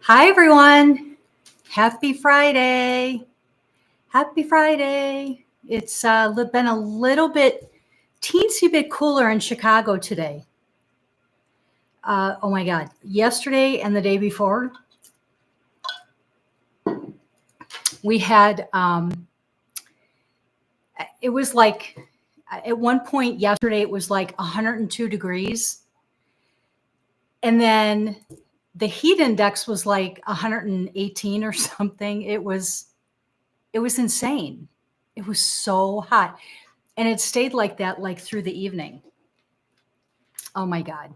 Hi, everyone. Happy Friday. Happy Friday. It's been a little bit, teensy bit cooler in Chicago today. Oh my God. Yesterday and the day before, we had, it was like, at one point yesterday, it was like 102 degrees. And then the heat index was like 118 or something. It was insane. It was so hot. And it stayed like that, like through the evening. Oh my God.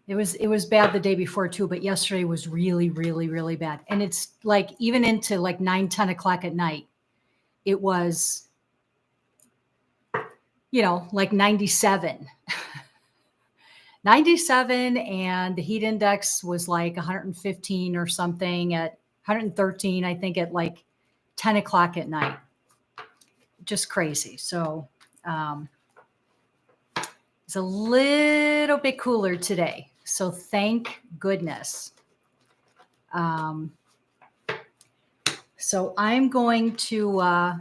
It was bad the day before too, but yesterday was really, really, really bad. And it's like even into like 9, 10 o'clock at night, it was, like 97. 97, and the heat index was like 115 or something, at 113, I think, at like 10 o'clock at night. Just crazy. So it's a little bit cooler today. So thank goodness. So I'm going to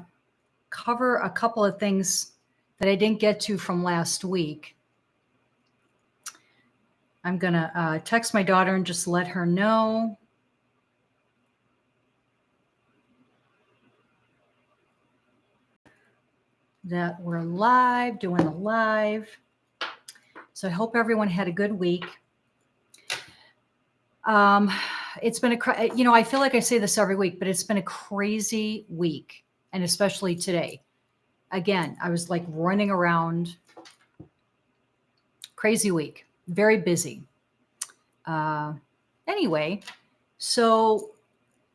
cover a couple of things that I didn't get to from last week. I'm going to text my daughter and just let her know. That we're live, doing the live. So I hope everyone had a good week. It's been I feel like I say this every week, but it's been a crazy week, and especially today. Again, I was like running around. Crazy week, very busy. Anyway, so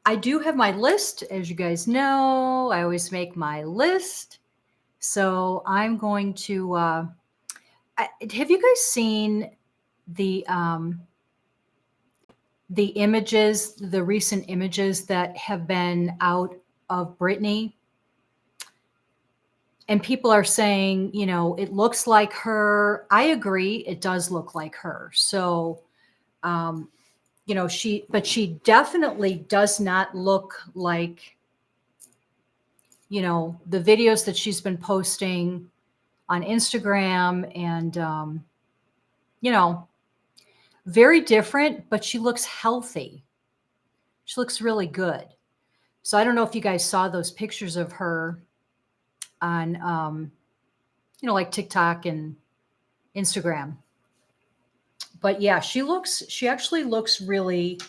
I do have my list. As you guys know, I always make my list. So I'm going to, have you guys seen the images, the recent images that have been out of Britney? And people are saying, it looks like her. I agree. It does look like her. So, she definitely does not look like, the videos that she's been posting on Instagram, and, very different, but she looks healthy. She looks really good. So I don't know if you guys saw those pictures of her on, like TikTok and Instagram. But yeah, she actually looks really,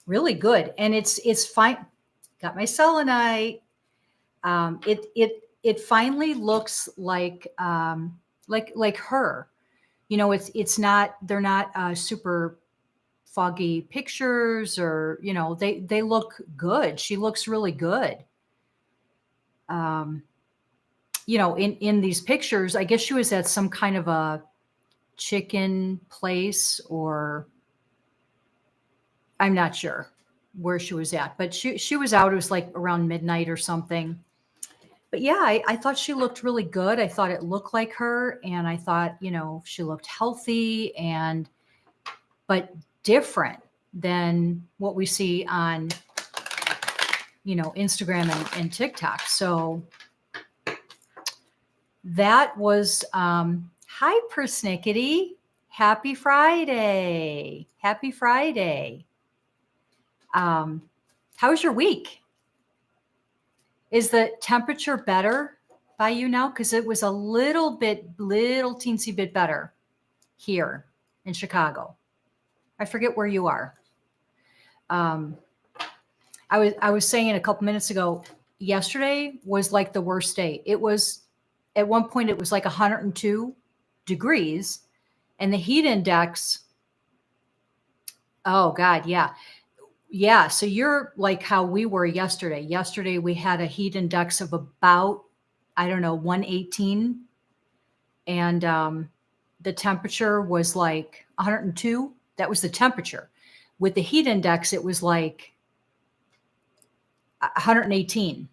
really good. And it's fine. Got my selenite. It finally looks like her. It's not, they're not super foggy pictures, or they look good. She looks really good. In these pictures, I guess she was at some kind of a chicken place, or I'm not sure where she was at, but she was out. It was like around midnight or something. But yeah, I thought she looked really good. I thought it looked like her, and I thought, she looked healthy but different than what we see on, Instagram and TikTok. So that was, hi, Persnickety. Happy Friday. Happy Friday. How was your week? Is the temperature better by you now? Because it was a little teensy bit better here in Chicago. I forget where you are. I was saying a couple minutes ago, yesterday was like the worst day. It was, at one point, it was like 102 degrees, and the heat index, oh God, yeah. Yeah, so you're like how we were yesterday. Yesterday we had a heat index of about, I don't know, 118, and the temperature was like 102. That was the temperature. With the heat index, it was like 118.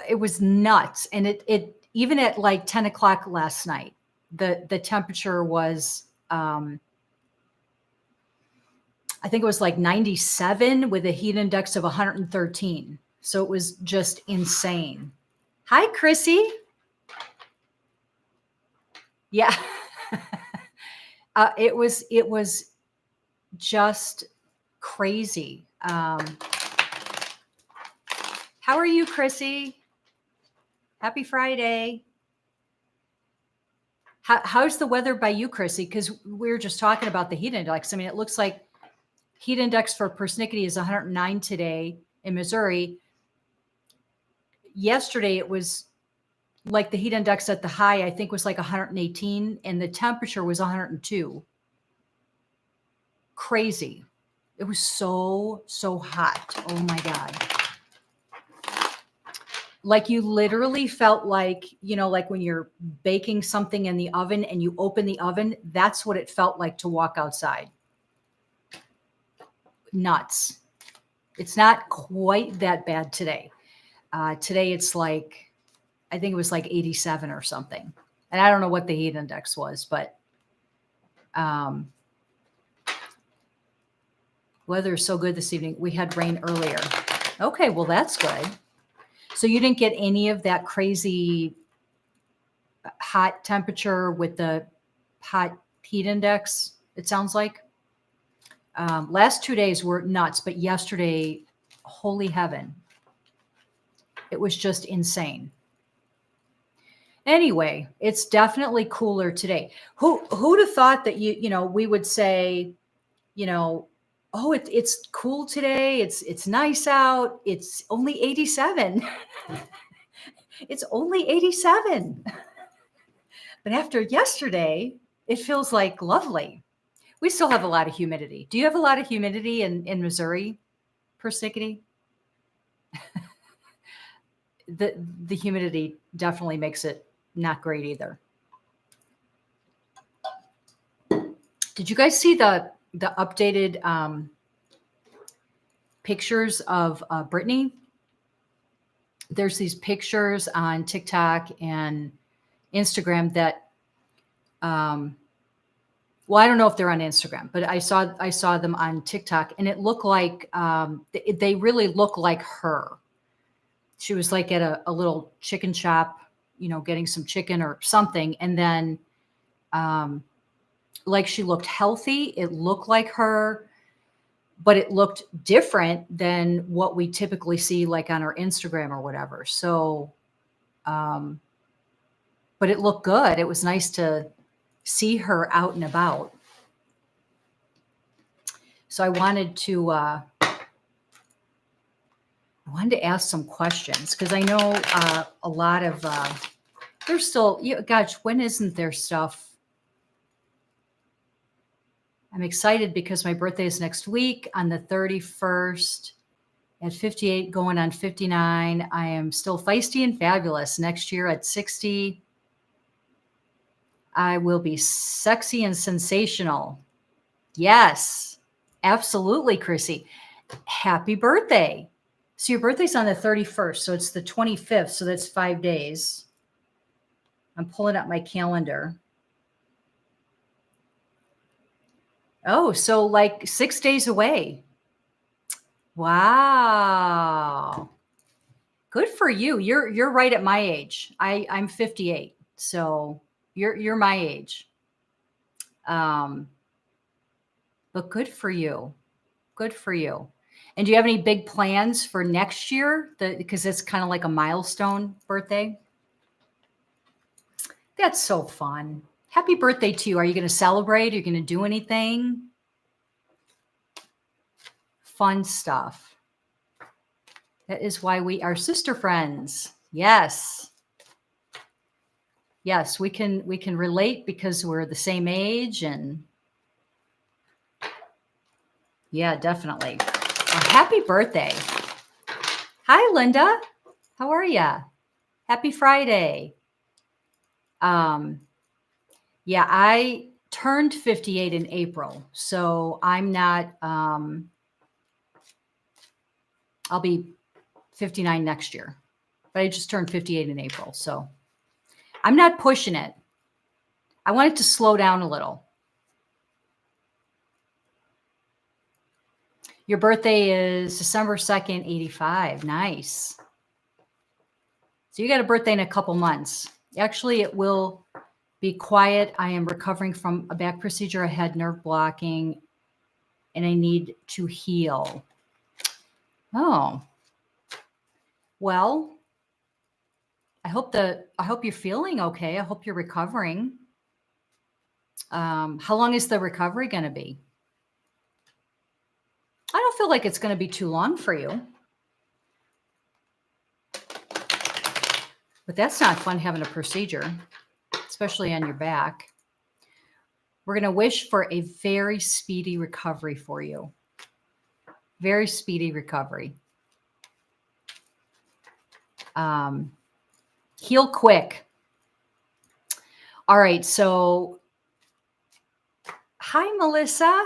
It was nuts. And it even at like 10 o'clock last night, the temperature was I think it was like 97 with a heat index of 113. So it was just insane. Hi, Chrissy. Yeah. It was just crazy. How are you, Chrissy? Happy Friday. How's the weather by you, Chrissy? Because we were just talking about the heat index. I mean, it looks like heat index for persnickety is 109 today in Missouri. Yesterday, it was like the heat index at the high, I think, was like 118, and the temperature was 102. Crazy. It was so hot. Oh my God. Like you literally felt like, like when you're baking something in the oven and you open the oven, that's what it felt like to walk outside. Nuts. It's not quite that bad today. Today it's like, I think it was like 87 or something. And I don't know what the heat index was, but weather is so good this evening. We had rain earlier. Okay, well, that's good. So you didn't get any of that crazy hot temperature with the hot heat index, it sounds like. Last 2 days were nuts, but yesterday, holy heaven, it was just insane. Anyway, it's definitely cooler today. Who'd have thought that we would say, oh, it's cool today. It's nice out. It's only 87. It's only 87. But after yesterday, it feels like lovely. We still have a lot of humidity. Do you have a lot of humidity in Missouri, persnickety? The humidity definitely makes it not great either. Did you guys see the updated pictures of Britney? There's these pictures on TikTok and Instagram that, well, I don't know if they're on Instagram, but I saw them on TikTok, and it looked like they really look like her. She was like at a little chicken shop, getting some chicken or something, and then like she looked healthy. It looked like her, but it looked different than what we typically see like on her Instagram or whatever. So, but it looked good. It was nice to see her out and about. So I wanted to ask some questions because I know a lot of there's still, gosh, when isn't there stuff? I'm excited because my birthday is next week on the 31st at 58, going on 59. I am still feisty and fabulous. Next year at 60, I will be sexy and sensational. Yes, absolutely, Chrissy. Happy birthday. So your birthday's on the 31st, so it's the 25th, so that's 5 days. I'm pulling up my calendar. Oh, so like 6 days away. Wow. Good for you. You're right at my age. I'm 58. So you're my age. But good for you. Good for you. And do you have any big plans for next year? Because it's kind of like a milestone birthday. That's so fun. Happy birthday to you. Are you going to celebrate? Are you going to do anything? Fun stuff. That is why we are sister friends. Yes. Yes, we can relate because we're the same age, and yeah, definitely. Well, happy birthday. Hi, Linda. How are ya? Happy Friday. Yeah, I turned 58 in April, so I'm not, I'll be 59 next year, but I just turned 58 in April, so I'm not pushing it. I want it to slow down a little. Your birthday is December 2nd, 85. Nice. So you got a birthday in a couple months. Actually, it will be quiet. I am recovering from a back procedure. I had nerve blocking and I need to heal. Oh, well, I hope you're feeling okay. I hope you're recovering. How long is the recovery going to be? I don't feel like it's going to be too long for you. But that's not fun having a procedure, especially on your back. We're going to wish for a very speedy recovery for you. Very speedy recovery. Heal quick. All right. So, hi, Melissa.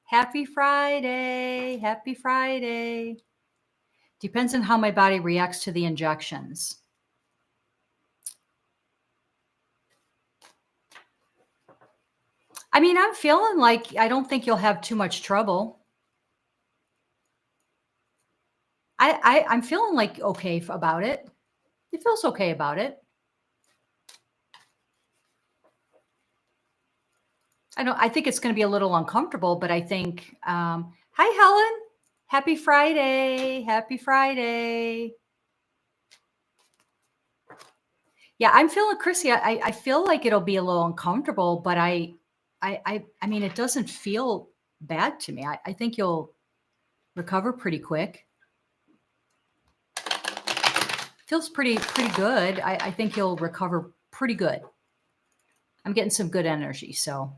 Happy Friday. Happy Friday. Depends on how my body reacts to the injections. I mean, I'm feeling like I don't think you'll have too much trouble. I'm feeling like okay about it. It feels okay about it. I think it's going to be a little uncomfortable, but I think, hi, Helen. Happy Friday. Happy Friday. Yeah, I'm feeling, Chrissy, I feel like it'll be a little uncomfortable, but I mean, it doesn't feel bad to me. I think you'll recover pretty quick. Feels pretty good. I think you'll recover pretty good. I'm getting some good energy, so.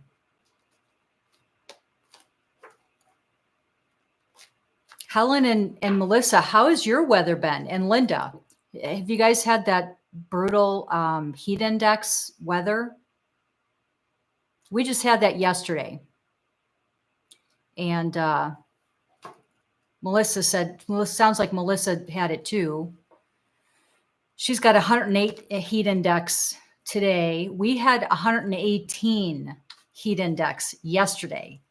Helen and Melissa, how has your weather been? And Linda, have you guys had that brutal heat index weather? We just had that yesterday. And Melissa sounds like Melissa had it too. She's got 108 heat index today. We had 118 heat index yesterday.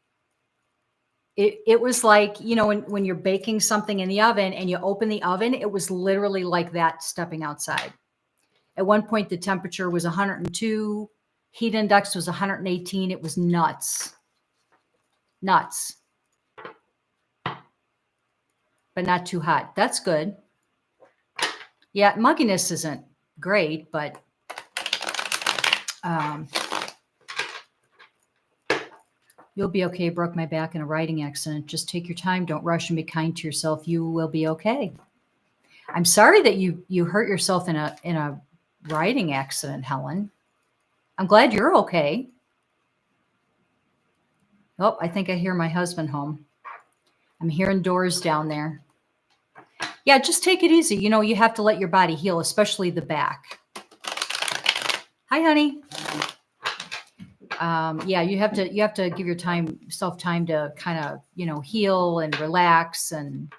It was like, when you're baking something in the oven and you open the oven, it was literally like that stepping outside. At one point, the temperature was 102. Heat index was 118. It was nuts. Nuts. But not too hot. That's good. Yeah, mugginess isn't great, but you'll be okay. Broke my back in a riding accident. Just take your time. Don't rush and be kind to yourself. You will be okay. I'm sorry that you hurt yourself in a riding accident, Helen. I'm glad you're okay. Oh, I think I hear my husband home. I'm hearing doors down there. Yeah, just take it easy. You have to let your body heal, especially the back. Hi, honey. Yeah, you have to give yourself time to kind of, heal and relax and,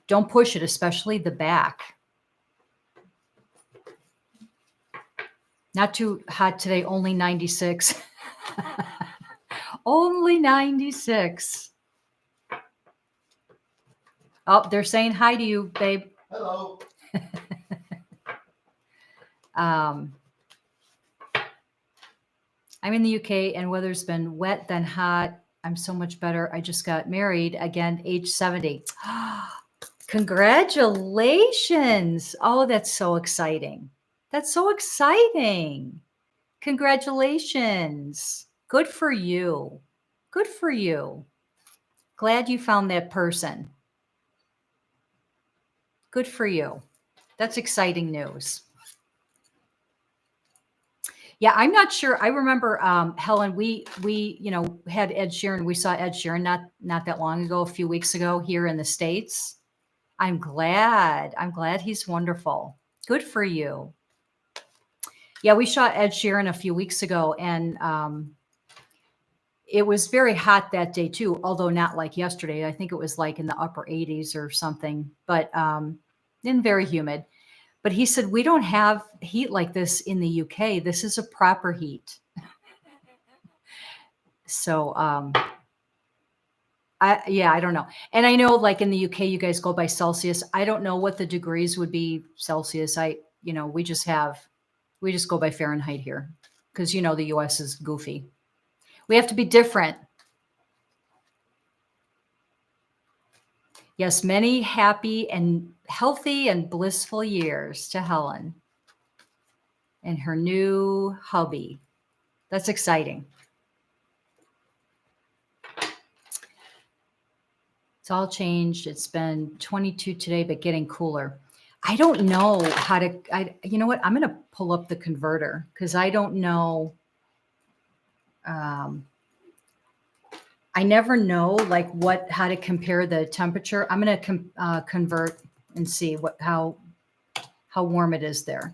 don't push it, especially the back. Not too hot today, only 96. Only 96. Oh, they're saying hi to you, babe. Hello. I'm in the UK and weather's been wet then hot. I'm so much better. I just got married again, age 70. Congratulations. Oh, that's so exciting. That's so exciting. Congratulations. Good for you. Good for you. Glad you found that person. Good for you. That's exciting news. Yeah, I'm not sure. I remember, Helen, we had Ed Sheeran. We saw Ed Sheeran not that long ago, a few weeks ago here in the States. I'm glad he's wonderful. Good for you. Yeah, we saw Ed Sheeran a few weeks ago, and it was very hot that day too, although not like yesterday. I think it was like in the upper 80s or something, but and very humid. But he said, we don't have heat like this in the UK. This is a proper heat. So I don't know. And I know like in the UK, you guys go by Celsius. I don't know what the degrees would be Celsius. We just go by Fahrenheit here because, the US is goofy. We have to be different. Yes, many happy and healthy and blissful years to Helen and her new hubby. That's exciting. It's all changed. It's been 22 today, but getting cooler. I don't know how to, you know what? I'm going to pull up the converter because I don't know. I never know like how to compare the temperature. I'm going to convert and see how warm it is there.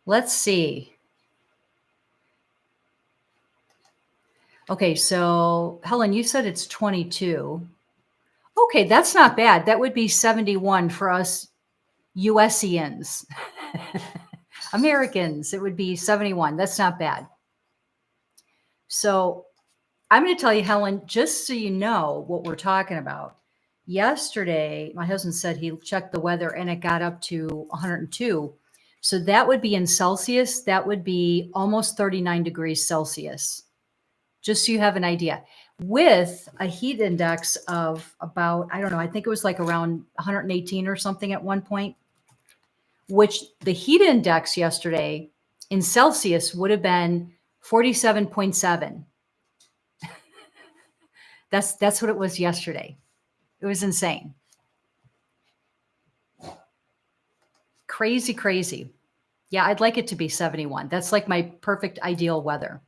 Let's see. Okay, so Helen, you said it's 22. Okay, that's not bad. That would be 71 for us USians. Americans, it would be 71. That's not bad. So I'm going to tell you, Helen, just so you know what we're talking about. Yesterday, my husband said he checked the weather and it got up to 102. So that would be in Celsius. That would be almost 39 degrees Celsius. Just so you have an idea. With a heat index of about, I don't know, I think it was like around 118 or something at one point, which the heat index yesterday in Celsius would have been 47.7. That's what it was yesterday. It was insane. Crazy, crazy. Yeah, I'd like it to be 71. That's like my perfect ideal weather.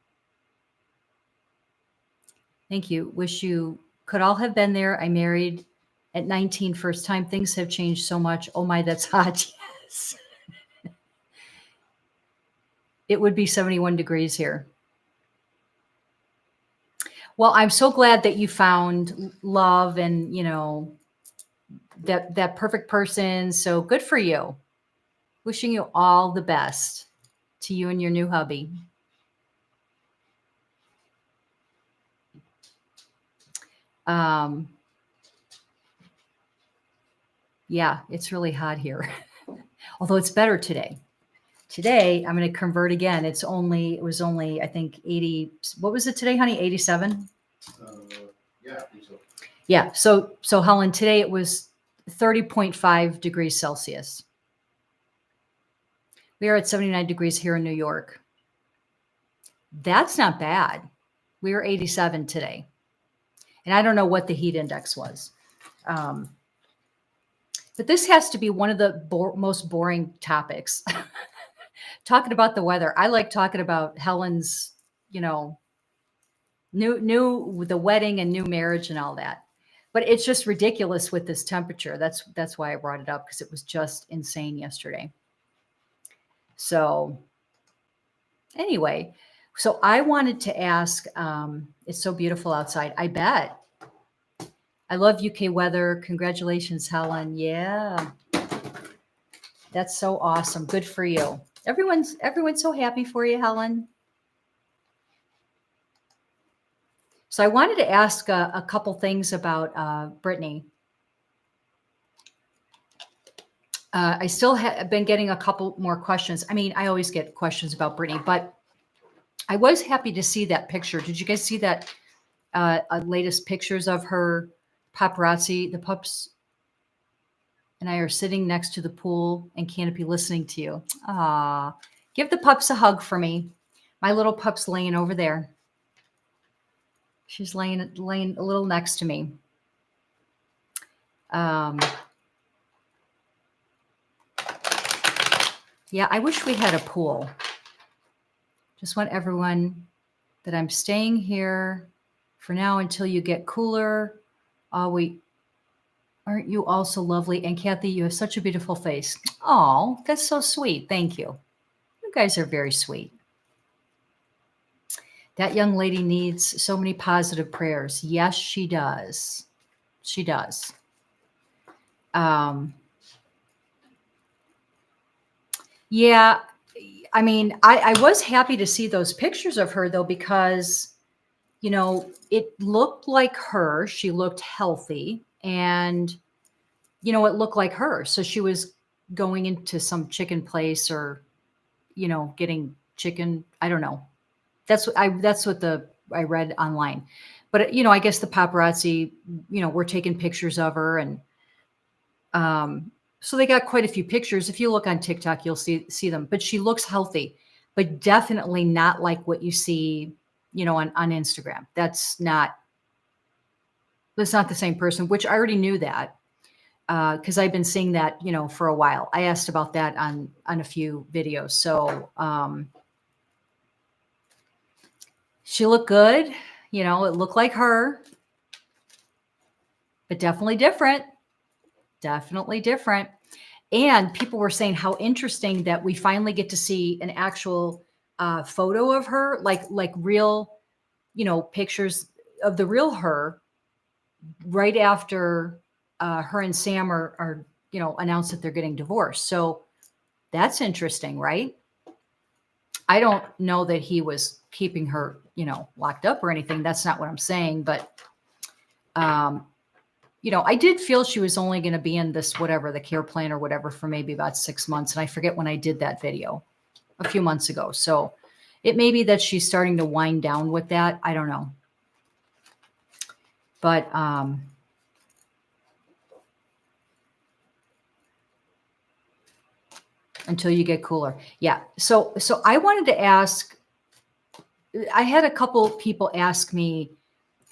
Thank you. Wish you could all have been there. I married at 19 first time. Things have changed so much. Oh my, that's hot. Yes. It would be 71 degrees here. Well, I'm so glad that you found love and, that perfect person. So good for you. Wishing you all the best to you and your new hubby. Yeah, it's really hot here. Although it's better today. Today, I'm going to convert again. It was only, I think 80. What was it today, honey? 87? Yeah, I think so. Yeah. So Helen, today it was 30.5 degrees Celsius. We are at 79 degrees here in New York. That's not bad. We were 87 today. And I don't know what the heat index was. But this has to be one of the most boring topics. Talking about the weather. I like talking about Helen's, new the wedding and new marriage and all that. But it's just ridiculous with this temperature. That's why I brought it up, because it was just insane yesterday. So anyway, so I wanted to ask, it's so beautiful outside. I bet. I love UK weather. Congratulations, Helen. Yeah. That's so awesome. Good for you. Everyone's so happy for you, Helen. So I wanted to ask a couple things about Britney. I still have been getting a couple more questions. I mean, I always get questions about Britney, but I was happy to see that picture. Did you guys see that latest pictures of her paparazzi? The pups and I are sitting next to the pool and canopy listening to you. Ah, give the pups a hug for me. My little pup's laying over there. She's laying a little next to me. Yeah, I wish we had a pool. Just want everyone that I'm staying here for now until you get cooler. Aren't you all so lovely? And Kathy, you have such a beautiful face. Oh, that's so sweet. Thank you. You guys are very sweet. That young lady needs so many positive prayers. Yes, she does. She does. Yeah, I mean, I was happy to see those pictures of her though, because, it looked like her. She looked healthy and, it looked like her. So she was going into some chicken place or, getting chicken. I don't know. That's what I read online. But, I guess the paparazzi, were taking pictures of her and, so they got quite a few pictures. If you look on TikTok, you'll see them. But she looks healthy, but definitely not like what you see, on Instagram. That's not the same person, which I already knew that because I've been seeing that, for a while. I asked about that on a few videos. So she looked good. It looked like her, but definitely different. Definitely different. And people were saying how interesting that we finally get to see an actual photo of her, like real, pictures of the real her right after her and Sam are announced that they're getting divorced. So that's interesting, right? I don't know that he was keeping her, locked up or anything. That's not what I'm saying, but I did feel she was only going to be in this, whatever, the care plan or whatever, for maybe about 6 months. And I forget when I did that video a few months ago. So it may be that she's starting to wind down with that. I don't know. But, until you get cooler. Yeah. So I wanted to ask, I had a couple people ask me,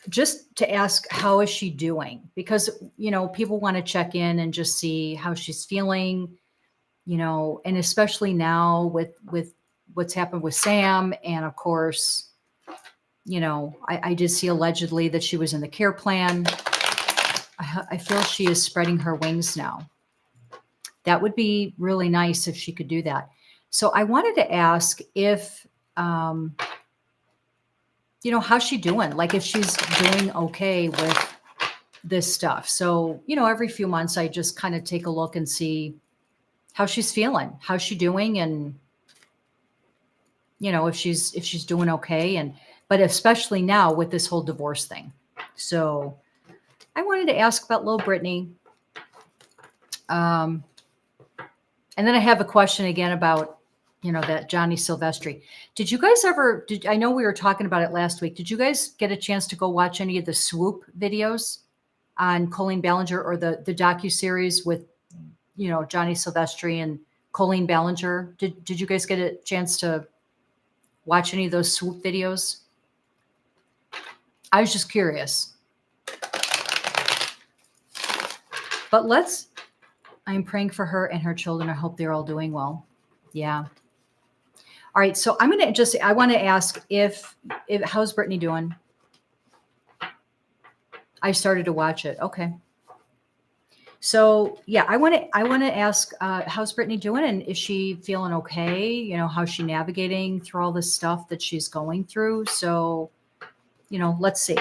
just to ask how is she doing, because people want to check in and just see how she's feeling, and especially now with what's happened with Sam. And of course, I did see allegedly that she was in the care plan. I feel she is spreading her wings now. That would be really nice if she could do that. So I wanted to ask if how's she doing? Like if she's doing okay with this stuff. So, every few months I just kind of take a look and see how she's feeling, how's she doing, and if she's doing okay, but especially now with this whole divorce thing. So, I wanted to ask about little Britney. And then I have a question again about that Johnny Silvestri. Did you guys I know we were talking about it last week. Did you guys get a chance to go watch any of the swoop videos on Colleen Ballinger, or the docuseries with, Johnny Silvestri and Colleen Ballinger? Did you guys get a chance to watch any of those swoop videos? I was just curious. But I'm praying for her and her children. I hope they're all doing well. Yeah. All right. So I want to ask if how's Britney doing? I started to watch it. Okay. So yeah, I want to ask, how's Britney doing, and is she feeling okay? How's she navigating through all this stuff that she's going through? So, let's see.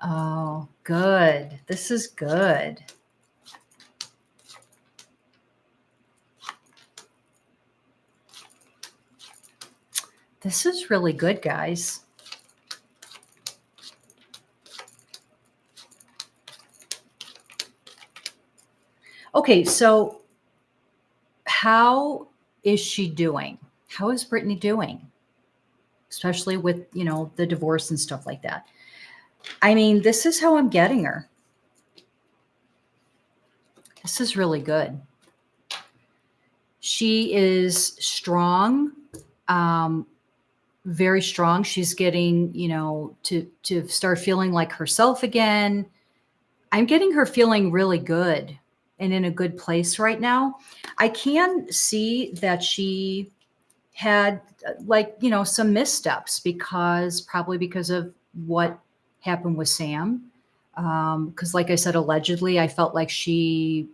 Oh, good. This is good. This is really good, guys. Okay, so how is she doing? How is Britney doing? Especially with, the divorce and stuff like that. I mean, this is how I'm getting her. This is really good. She is strong, very strong. She's getting, to start feeling like herself again. I'm getting her feeling really good and in a good place right now. I can see that she had some missteps probably because of what happened with Sam. Because like I said, allegedly, I felt like she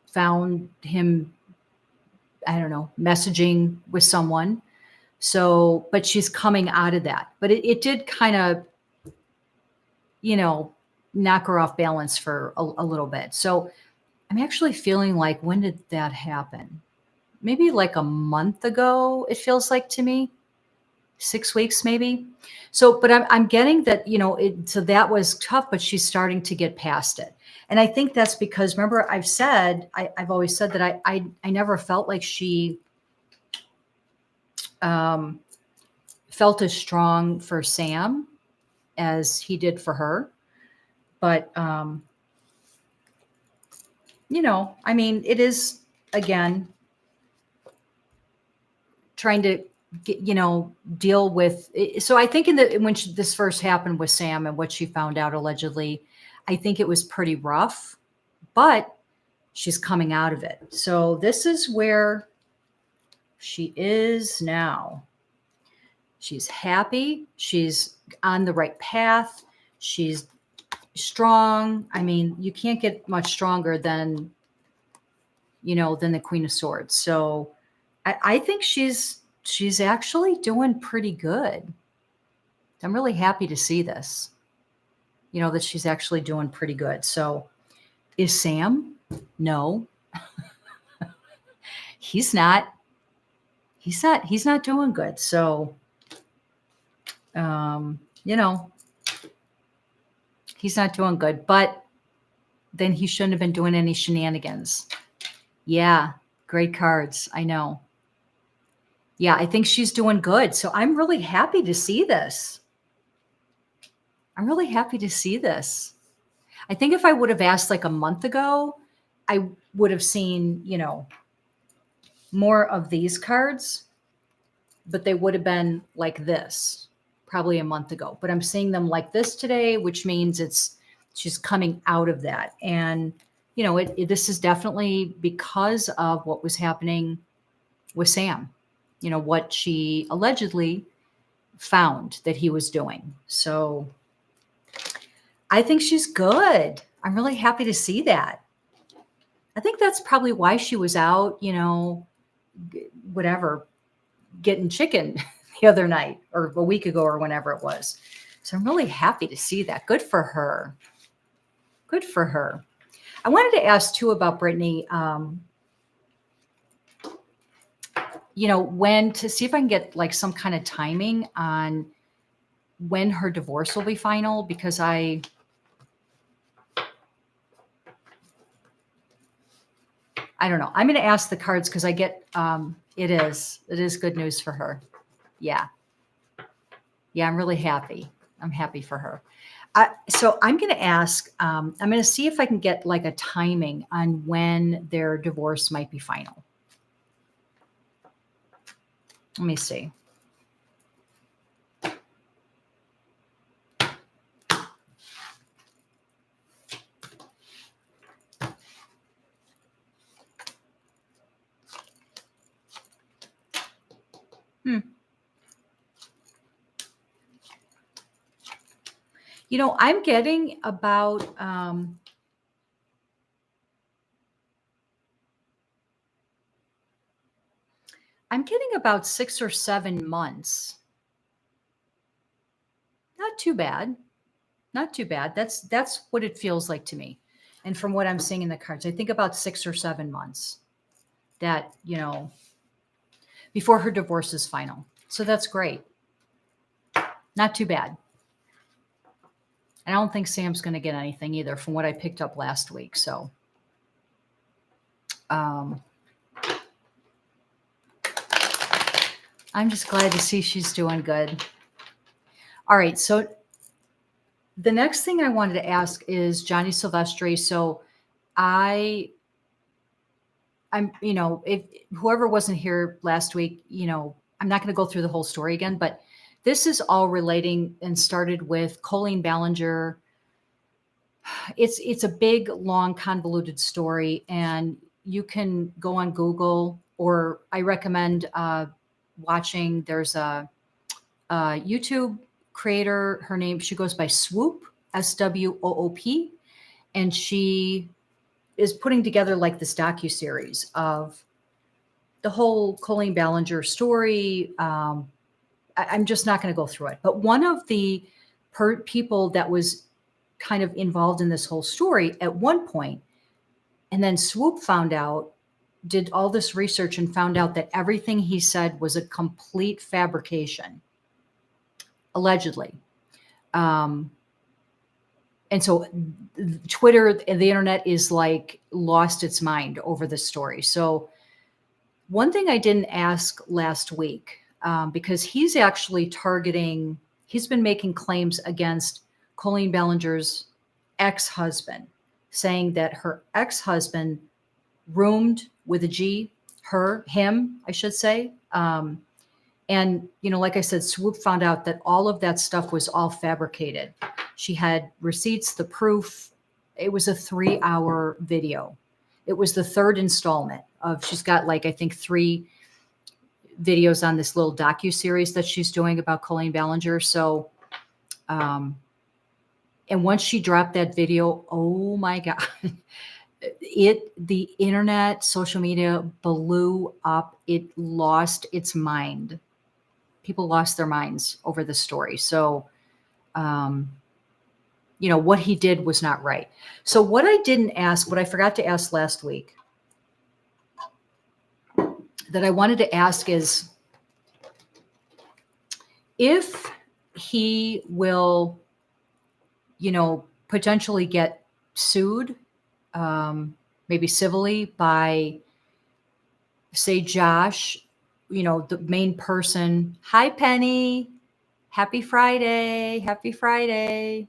found him, I don't know, messaging with someone. So, but she's coming out of that. But it did kind of, knock her off balance for a little bit. So I'm actually feeling like, when did that happen? Maybe like a month ago, it feels like to me. 6 weeks maybe. So, but I'm getting that, so that was tough, but she's starting to get past it. And I think that's because, remember, I've always said that I never felt like she um, felt as strong for Sam as he did for her. But, I mean, it is, again, trying to get, deal with. So I think when this first happened with Sam and what she found out allegedly, I think it was pretty rough, but she's coming out of it. So this is where she is now. She's happy. She's on the right path. She's strong. I mean, you can't get much stronger than the Queen of Swords. So I think she's actually doing pretty good. I'm really happy to see this, that she's actually doing pretty good. So is Sam? No, he's not. He's not doing good. So, he's not doing good, but then he shouldn't have been doing any shenanigans. Yeah. Great cards. I know. Yeah. I think she's doing good. So I'm really happy to see this. I'm really happy to see this. I think if I would have asked like a month ago, I would have seen, more of these cards, but they would have been like this probably a month ago. But I'm seeing them like this today, which means she's coming out of that. And, this is definitely because of what was happening with Sam, what she allegedly found that he was doing. So I think she's good. I'm really happy to see that. I think that's probably why she was out, whatever, getting chicken the other night or a week ago or whenever it was. So I'm really happy to see that. Good for her. Good for her. I wanted to ask too about Britney, when to see if I can get like some kind of timing on when her divorce will be final, because I don't know. I'm going to ask the cards because I get, it is good news for her. Yeah. Yeah. I'm really happy. I'm happy for her. So I'm going to ask, I'm going to see if I can get like a timing on when their divorce might be final. Let me see. I'm getting about, I'm getting about 6 or 7 months. Not too bad. Not too bad. That's what it feels like to me. And from what I'm seeing in the cards, I think about 6 or 7 months that, before her divorce is final. So that's great. Not too bad. I don't think Sam's going to get anything either from what I picked up last week. So, I'm just glad to see she's doing good. All right. So the next thing I wanted to ask is Johnny Silvestri. So I'm, if whoever wasn't here last week, I'm not going to go through the whole story again, but this is all relating and started with Colleen Ballinger. It's a big, long, convoluted story, and you can go on Google, or I recommend watching. There's a YouTube creator. She goes by Swoop, SWOOP, and she is putting together like this docuseries of the whole Colleen Ballinger story, I'm just not going to go through it. But one of the people that was kind of involved in this whole story at one point, and then Swoop found out, did all this research and found out that everything he said was a complete fabrication, allegedly. And so Twitter and the internet is like lost its mind over this story. So one thing I didn't ask last week, because he's actually targeting, he's been making claims against Colleen Ballinger's ex-husband, saying that her ex-husband roomed with a G, him, I should say. And, like I said, Swoop found out that all of that stuff was all fabricated. She had receipts, the proof. It was a 3-hour video. It was the third installment of, she's got like, I think 3 videos on this little docuseries that she's doing about Colleen Ballinger. So, and once she dropped that video, oh my God, the internet, social media blew up. It lost its mind. People lost their minds over the story. So, what he did was not right. So what I didn't ask, what I forgot to ask last week that I wanted to ask is if he will, potentially get sued, maybe civilly by, say, Josh, the main person. Hi, Penny. Happy Friday. Happy Friday.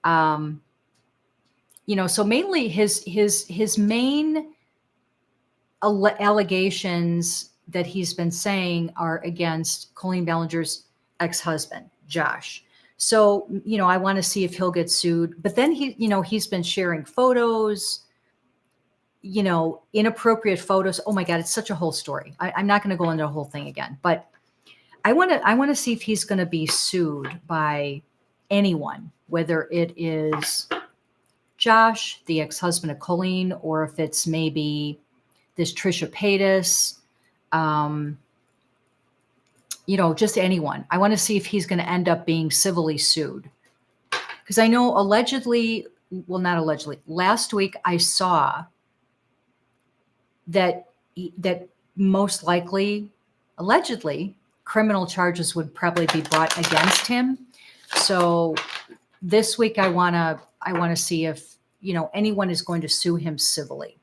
So mainly his main allegations that he's been saying are against Colleen Ballinger's ex-husband, Josh. So, I want to see if he'll get sued. But then he's been sharing photos, inappropriate photos. Oh my God, it's such a whole story. I'm not going to go into the whole thing again, but I want to see if he's going to be sued by anyone, whether it is Josh, the ex-husband of Colleen, or if it's maybe this Trisha Paytas, just anyone. I want to see if he's going to end up being civilly sued. Because I know not allegedly, last week I saw that most likely, allegedly, criminal charges would probably be brought against him. So this week I want to see if, anyone is going to sue him civilly.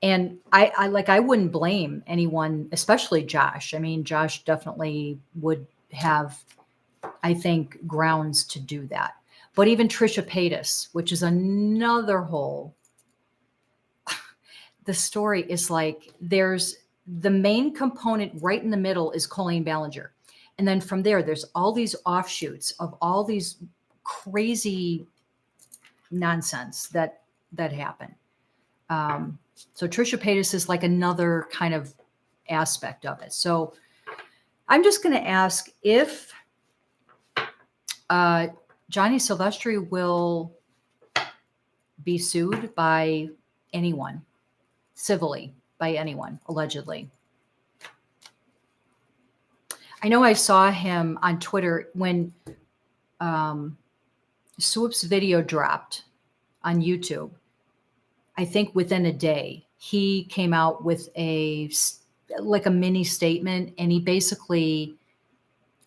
And I wouldn't blame anyone, especially Josh. I mean, Josh definitely would have, I think, grounds to do that. But even Trisha Paytas, which is another whole, the story is like, there's the main component right in the middle is Colleen Ballinger. And then from there's all these offshoots of all these crazy nonsense that happen. So Trisha Paytas is like another kind of aspect of it. So I'm just going to ask if Johnny Silvestri will be sued by anyone, civilly, by anyone, allegedly. I know I saw him on Twitter when Swoop's video dropped on YouTube. I think within a day, he came out with a mini statement, and he basically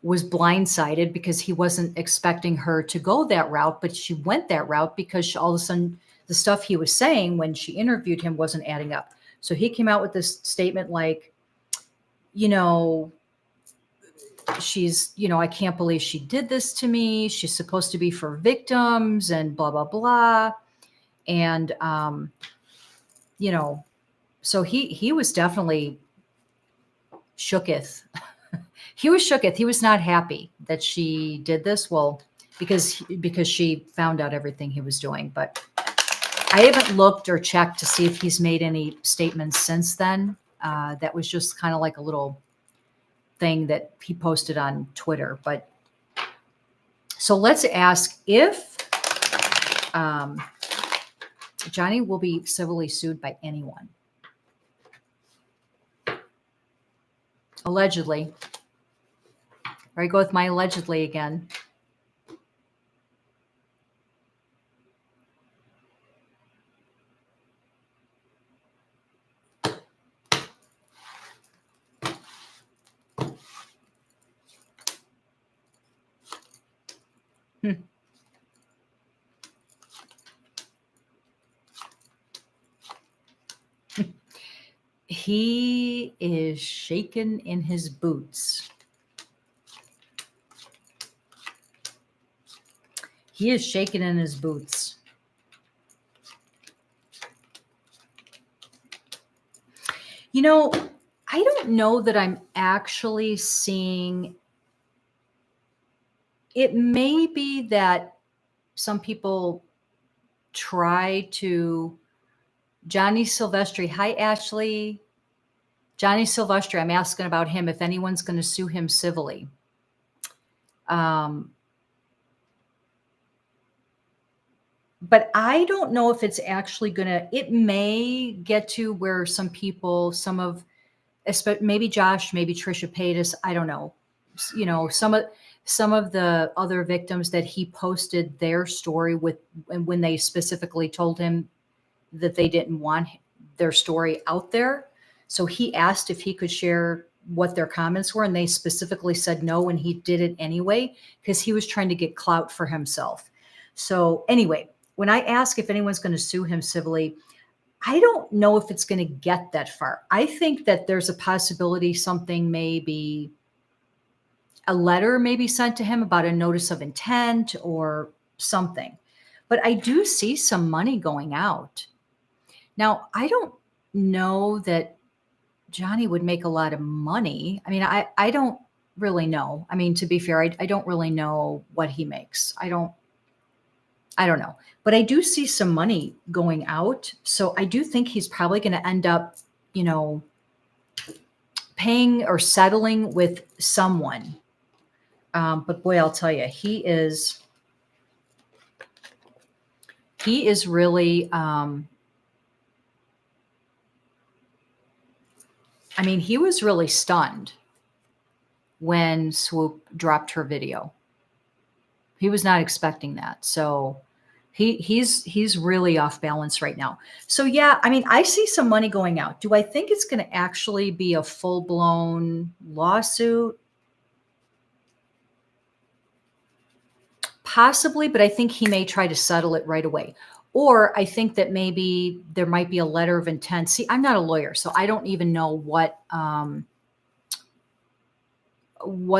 was blindsided because he wasn't expecting her to go that route, but she went that route because all of a sudden the stuff he was saying when she interviewed him wasn't adding up. So he came out with this statement like, she's, I can't believe she did this to me. She's supposed to be for victims and blah, blah, blah. And, so he was definitely shooketh. He was shooketh. He was not happy that she did this. Well, because she found out everything he was doing. But I haven't looked or checked to see if he's made any statements since then. That was just kind of like a little thing that he posted on Twitter. But so let's ask if Johnny will be civilly sued by anyone. Allegedly. Here I go with my allegedly again. Hmm. He is shaken in his boots. He is shaken in his boots. You know, I don't know that I'm actually seeing. It may be that some people try to. Johnny Silvestri. Hi, Ashley. Johnny Silvestri. I'm asking about him if anyone's going to sue him civilly. But I don't know if it's actually going to. It may get to where some people, maybe Josh, maybe Trisha Paytas, I don't know. You know, some of the other victims that he posted their story with, and when they specifically told him that they didn't want their story out there. So he asked if he could share what their comments were, and they specifically said no, and he did it anyway because he was trying to get clout for himself. So anyway, when I ask if anyone's going to sue him civilly, I don't know if it's going to get that far. I think that there's a possibility something maybe a letter may be sent to him about a notice of intent or something. But I do see some money going out. Now, I don't know that Johnny would make a lot of money. I mean, I don't really know. I mean, to be fair, I don't really know what he makes. I don't know. But I do see some money going out. So I do think he's probably going to end up, paying or settling with someone. But boy, I'll tell you, he is really, I mean, he was really stunned when Swoop dropped her video. He was not expecting that. So he's really off balance right now. So yeah, I mean, I see some money going out. Do I think it's going to actually be a full-blown lawsuit? Possibly, but I think he may try to settle it right away. Or I think that maybe there might be a letter of intent. See, I'm not a lawyer, so I don't even know what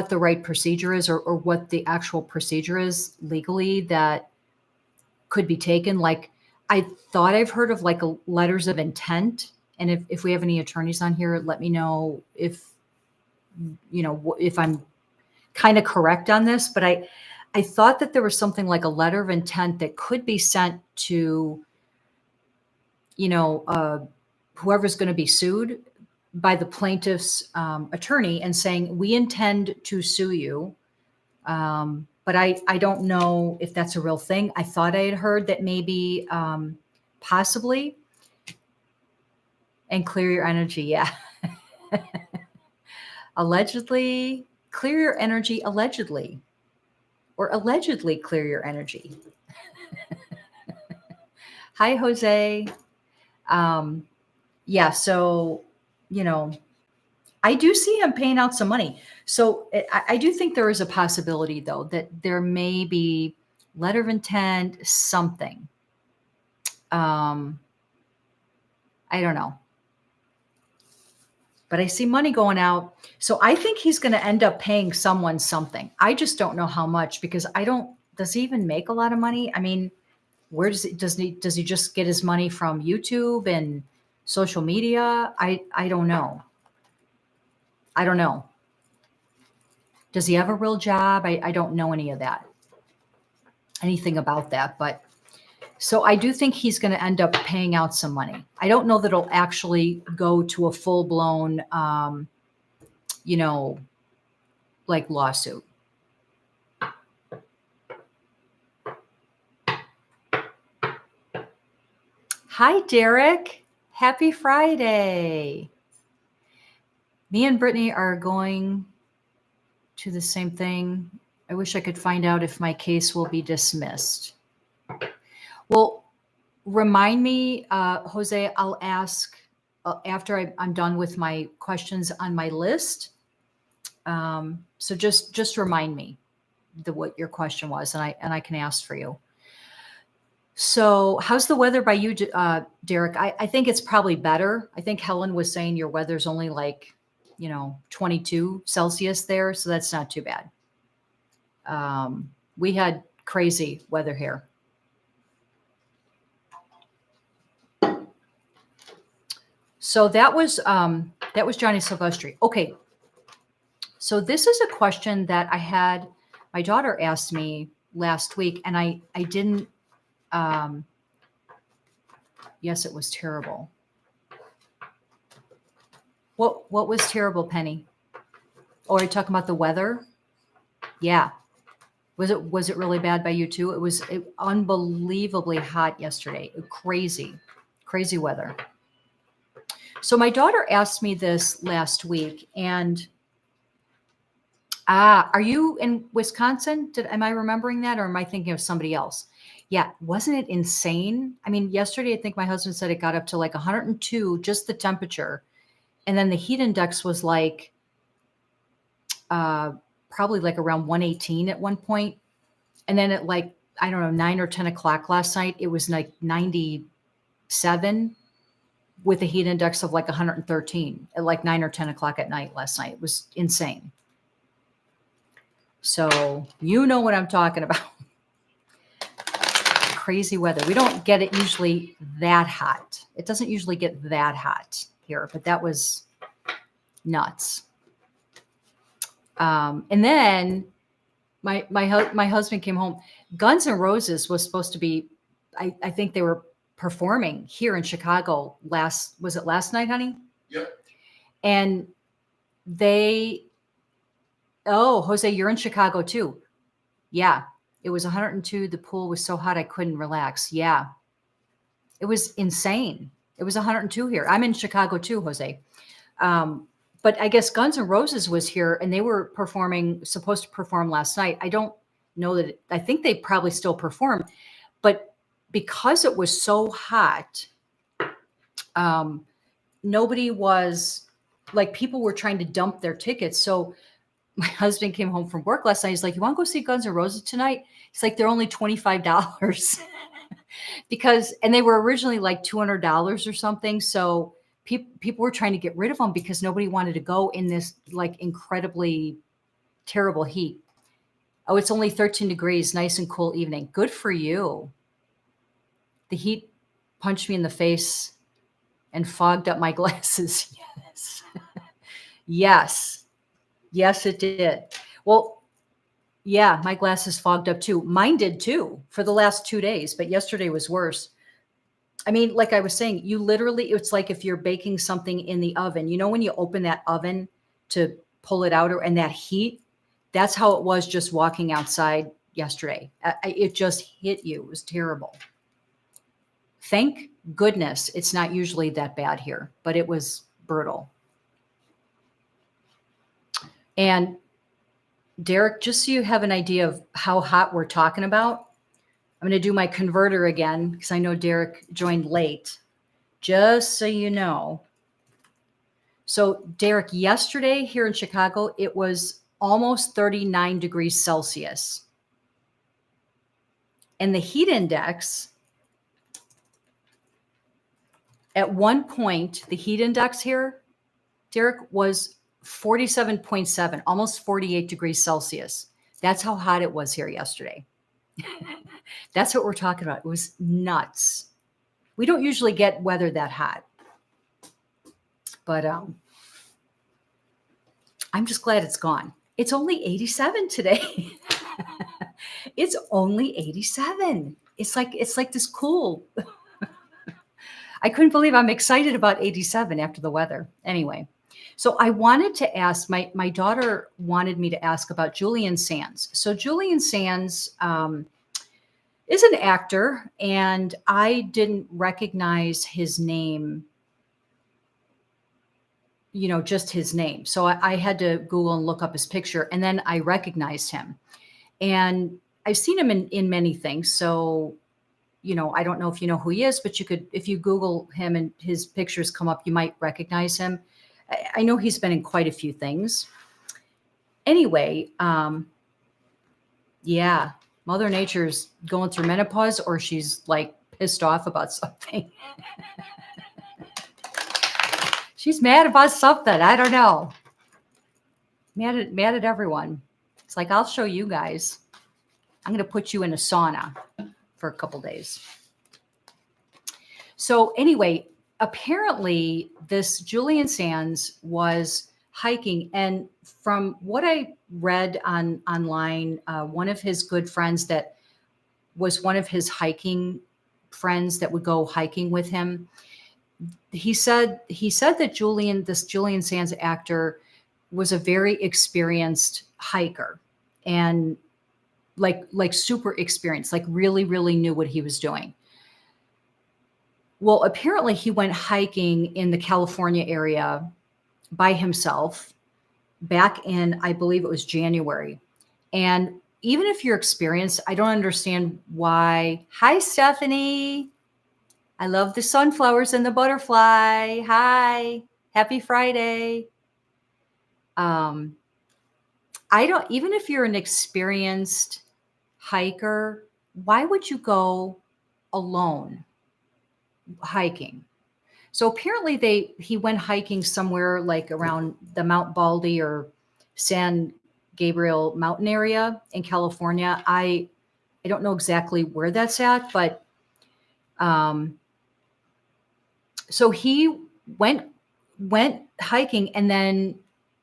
the right procedure is, or what the actual procedure is legally that could be taken. Like, I thought I've heard of like letters of intent. And if we have any attorneys on here, let me know if I'm kind of correct on this. But I thought that there was something like a letter of intent that could be sent to, whoever's going to be sued by the plaintiff's attorney, and saying, we intend to sue you. But I don't know if that's a real thing. I thought I had heard that maybe possibly. And clear your energy. Yeah. Allegedly, clear your energy, allegedly. Or allegedly clear your energy. Hi, Jose. Yeah, so, I do see him paying out some money. So I do think there is a possibility, though, that there may be letter of intent, something. I don't know. But I see money going out. So I think he's going to end up paying someone something. I just don't know how much, because does he even make a lot of money? I mean, where does he just get his money from YouTube and social media? I don't know. I don't know. Does he have a real job? I don't know anything about that. But so I do think he's going to end up paying out some money. I don't know that it'll actually go to a full-blown, like lawsuit. Hi, Derek. Happy Friday. Me and Britney are going to the same thing. I wish I could find out if my case will be dismissed. Well, remind me, Jose, I'll ask after I'm done with my questions on my list. So just remind me what your question was, and I can ask for you. So how's the weather by you, Derek? I think it's probably better. I think Helen was saying your weather's only like, 22 Celsius there. So that's not too bad. We had crazy weather here. So that was Johnny Silvestri. Okay. So this is a question that I had, my daughter asked me last week, and I didn't, yes, it was terrible. What was terrible, Penny? Oh, are you talking about the weather? Yeah. Was it really bad by you too? It was unbelievably hot yesterday. Crazy weather. So my daughter asked me this last week, and are you in Wisconsin? Am I remembering that, or am I thinking of somebody else? Yeah, wasn't it insane? I mean, yesterday I think my husband said it got up to like 102, just the temperature, and then the heat index was like probably like around 118 at one point, and then at like, I don't know, 9 or 10 o'clock last night, it was like 97 with a heat index of like 113 at like 9 or 10 o'clock at night last night. It was insane. So you know what I'm talking about. Crazy weather. We don't get it usually that hot. It doesn't usually get that hot here, but that was nuts. And then my husband came home. Guns N' Roses was supposed to be, I think they were performing here in Chicago was it last night, honey? Yep. And Jose, you're in Chicago too. Yeah. It was 102. The pool was so hot I couldn't relax. Yeah. It was insane. It was 102 here. I'm in Chicago too, Jose. But I guess Guns N' Roses was here, and they were supposed to perform last night. I don't know that. I think they probably still perform, but because it was so hot, nobody was, like, people were trying to dump their tickets. So my husband came home from work last night. He's like, "You want to go see Guns N' Roses tonight?" He's like, "They're only $25." And they were originally like $200 or something. So people were trying to get rid of them because nobody wanted to go in this like incredibly terrible heat. Oh, it's only 13 degrees, nice and cool evening. Good for you. The heat punched me in the face and fogged up my glasses. Yes. Yes. Yes, it did. Well, yeah, my glasses fogged up too. Mine did too for the last 2 days, but yesterday was worse. I mean, like I was saying, it's like if you're baking something in the oven, when you open that oven to pull it out, and that heat, that's how it was just walking outside yesterday. It just hit you. It was terrible. Thank goodness it's not usually that bad here, but it was brutal. And Derek, just so you have an idea of how hot we're talking about, I'm going to do my converter again because I know Derek joined late, just so you know. So Derek, yesterday here in Chicago, it was almost 39 degrees Celsius. And the heat index, at one point, the heat index here, Derek, was 47.7, almost 48 degrees Celsius. That's how hot it was here yesterday. That's what we're talking about. It was nuts. We don't usually get weather that hot. But I'm just glad it's gone. It's only 87 today. It's only 87. It's like this cool. I couldn't believe I'm excited about 87 after the weather. Anyway, so I wanted to ask, my daughter wanted me to ask about Julian Sands. So Julian Sands is an actor, and I didn't recognize his name just his name. So I had to Google and look up his picture, and then I recognized him. And I've seen him in many things. So, I don't know if you know who he is, but if you Google him and his pictures come up, you might recognize him. I know he's been in quite a few things. Anyway, yeah, Mother Nature's going through menopause, or she's like pissed off about something. She's mad about something. I don't know. Mad at everyone. It's like, I'll show you guys. I'm going to put you in a sauna for a couple days. So anyway, apparently this Julian Sands was hiking, and from what I read online, one of his good friends that was one of his hiking friends that would go hiking with him, he said that this Julian Sands actor was a very experienced hiker, and like super experienced, like really, really knew what he was doing. Well, apparently he went hiking in the California area by himself back in, I believe it was January. And even if you're experienced, I don't understand why. Hi, Stephanie. I love the sunflowers and the butterfly. Hi. Happy Friday. Even if you're an experienced hiker, why would you go alone hiking? So apparently he went hiking somewhere like around the Mount Baldy or San Gabriel mountain area in California. I don't know exactly where that's at, but so he went hiking, and then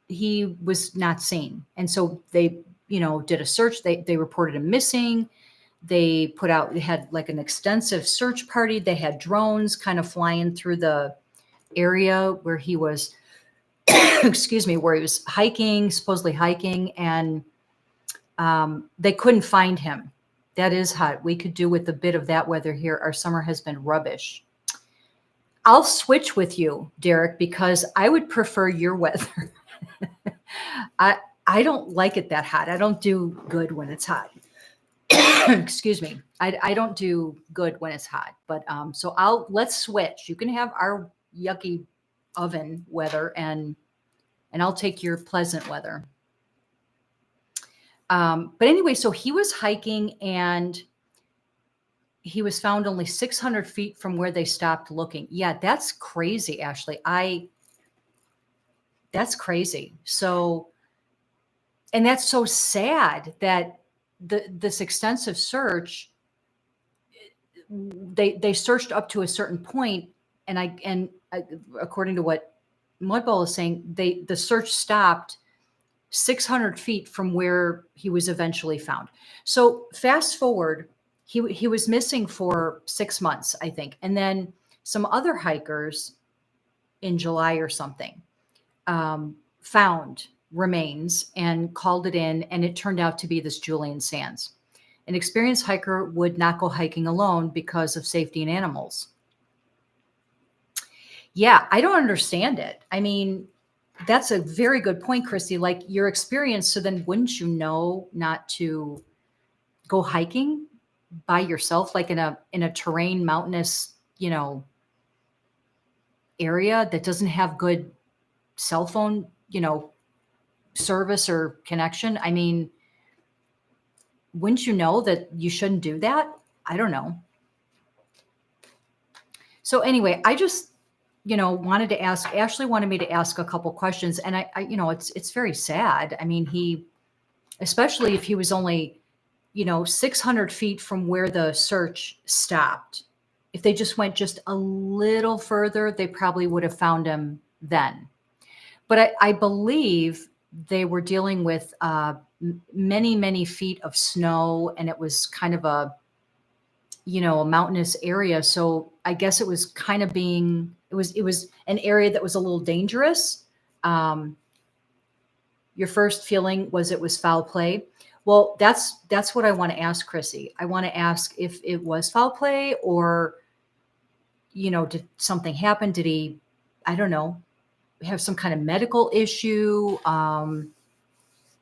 he was not seen. And so they, did a search. They reported him missing. They had like an extensive search party. They had drones kind of flying through the area where he was, excuse me, where he was supposedly hiking, and they couldn't find him. That is hot. We could do with a bit of that weather here. Our summer has been rubbish. I'll switch with you, Derek, because I would prefer your weather. I don't like it that hot. I don't do good when it's hot. Excuse me. I don't do good when it's hot. But so let's switch. You can have our yucky oven weather, and I'll take your pleasant weather. But anyway, so he was hiking, and he was found only 600 feet from where they stopped looking. Yeah, that's crazy, Ashley. That's crazy. So, and that's so sad that this extensive search, they searched up to a certain point, and according to what Mudball is saying, the search stopped 600 feet from where he was eventually found. So fast forward, he was missing for 6 months, I think. And then some other hikers in July or something found remains and called it in, and it turned out to be this Julian Sands. An experienced hiker would not go hiking alone because of safety and animals. Yeah, I don't understand it. I mean, that's a very good point, Christy. Like, you're experienced, so then wouldn't you know not to go hiking by yourself, like in a terrain, mountainous, area that doesn't have good cell phone, service or connection? I mean, wouldn't you know that you shouldn't do that? I don't know. So anyway, I just, wanted to ask, Ashley wanted me to ask a couple questions, and I it's very sad. I mean, especially if he was only, 600 feet from where the search stopped. If they just went just a little further, they probably would have found him then. But I believe they were dealing with many, many feet of snow, and it was kind of a mountainous area. So I guess it was kind of it was an area that was a little dangerous. Your first feeling was it was foul play. Well, that's what I want to ask Chrissy. I want to ask if it was foul play, or, did something happen? Did he, I don't know, have some kind of medical issue?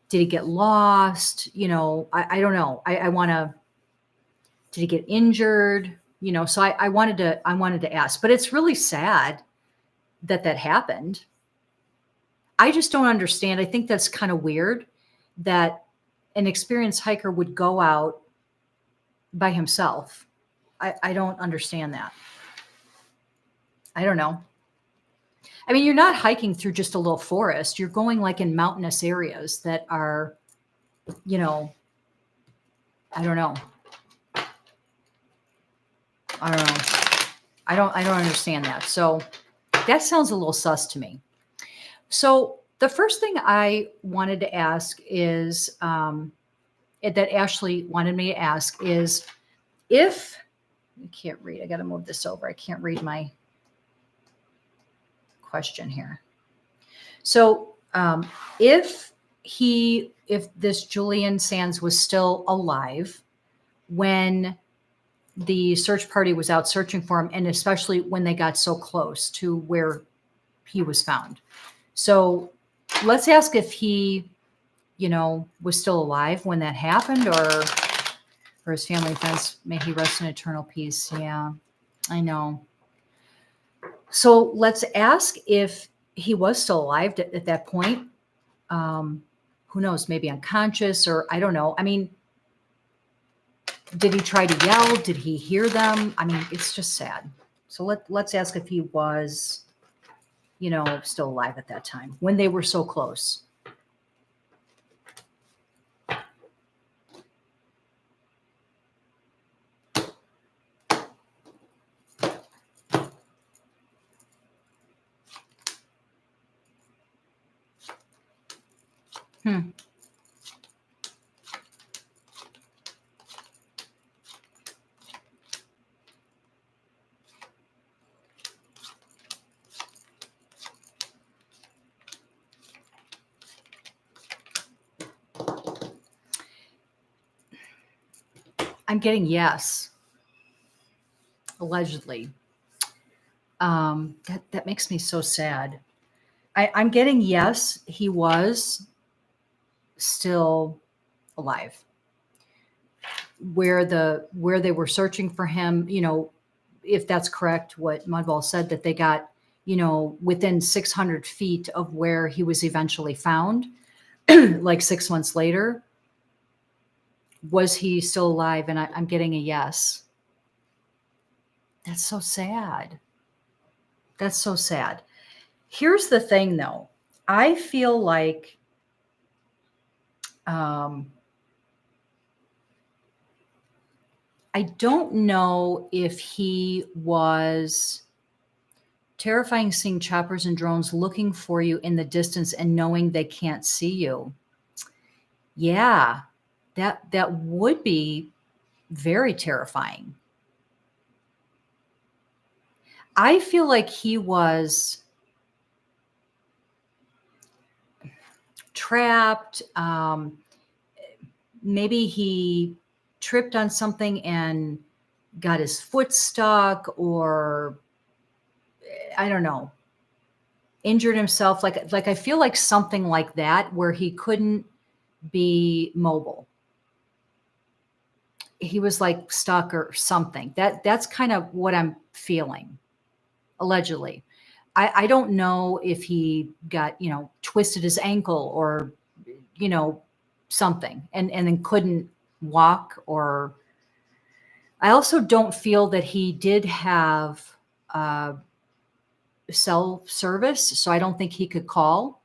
Did he get lost? I don't know. I want to. Did he get injured? So I wanted to ask, but it's really sad that happened. I just don't understand. I think that's kind of weird that an experienced hiker would go out by himself. I don't understand that. I don't know. I mean, you're not hiking through just a little forest. You're going like in mountainous areas that are, I don't know. I don't know. I don't understand that. So that sounds a little sus to me. So the first thing I wanted to ask is, that Ashley wanted me to ask is, if I can't read, I got to move this over. I can't read my question here. So if this Julian Sands was still alive when the search party was out searching for him, and especially when they got so close to where he was found. So let's ask if he, was still alive when that happened, or for his family and friends, may he rest in eternal peace. Yeah, I know. So let's ask if he was still alive at that point. Who knows, maybe unconscious, or I don't know. I mean, did he try to yell? Did he hear them? I mean, it's just sad. So let's ask if he was, still alive at that time when they were so close. I'm getting yes. Allegedly. That makes me so sad. I'm getting yes, he was still alive. Where they were searching for him, if that's correct, what Mudball said, that they got, within 600 feet of where he was eventually found, like 6 months later. Was he still alive? And I'm getting a yes. That's so sad. That's so sad. Here's the thing, though. I feel like I don't know if he was terrifying seeing choppers and drones looking for you in the distance and knowing they can't see you. Yeah, that would be very terrifying. I feel like he was trapped. Maybe he tripped on something and got his foot stuck, or I don't know, injured himself. Like I feel like something like that, where he couldn't be mobile. He was like stuck or something. That's kind of what I'm feeling. Allegedly. I don't know if he got, twisted his ankle or, something and then couldn't walk, or I also don't feel that he did have cell service. So I don't think he could call.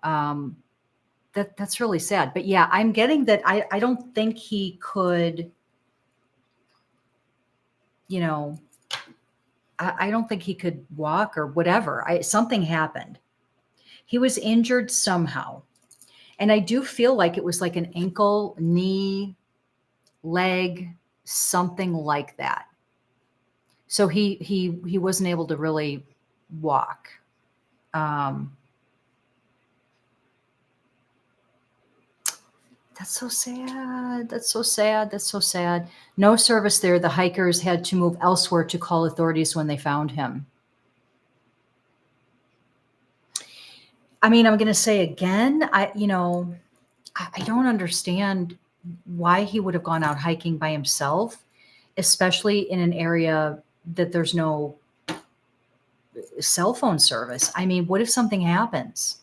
That's really sad. But yeah, I'm getting that. I don't think he could, I don't think he could walk or whatever. Something happened. He was injured somehow. And I do feel like it was like an ankle, knee, leg, something like that. So he wasn't able to really walk. That's so sad. That's so sad. That's so sad. No service there. The hikers had to move elsewhere to call authorities when they found him. I mean, I'm going to say again, I don't understand why he would have gone out hiking by himself, especially in an area that there's no cell phone service. I mean, what if something happens?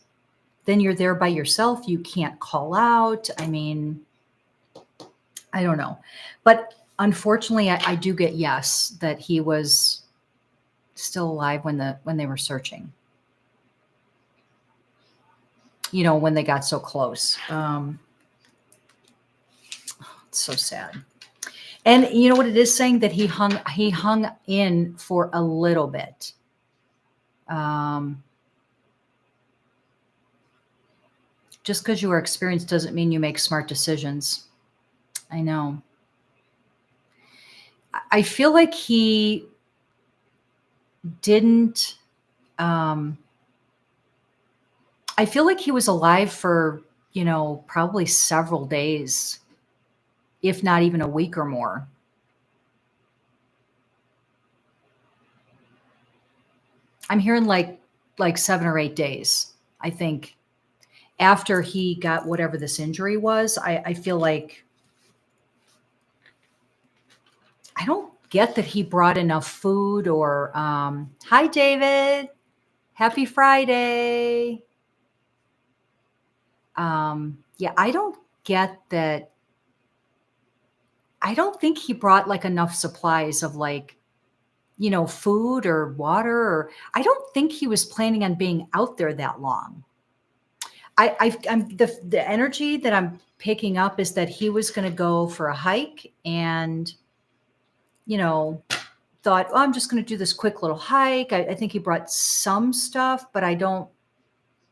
Then you're there by yourself. You can't call out. I mean, I don't know. But unfortunately, I do get yes that he was still alive when they were searching. When they got so close. It's so sad. And you know what it is saying that he hung in for a little bit. Just because you are experienced doesn't mean you make smart decisions. I know. I feel like he didn't. I feel like he was alive for, probably several days, if not even a week or more. I'm hearing like 7 or 8 days, I think, after he got whatever this injury was. I feel like I don't get that he brought enough food or hi David, happy Friday. Yeah, I don't get that. I don't think he brought like enough supplies of like, food or water, or I don't think he was planning on being out there that long. I'm the energy that I'm picking up is that he was going to go for a hike and, thought, oh, I'm just going to do this quick little hike. I think he brought some stuff, but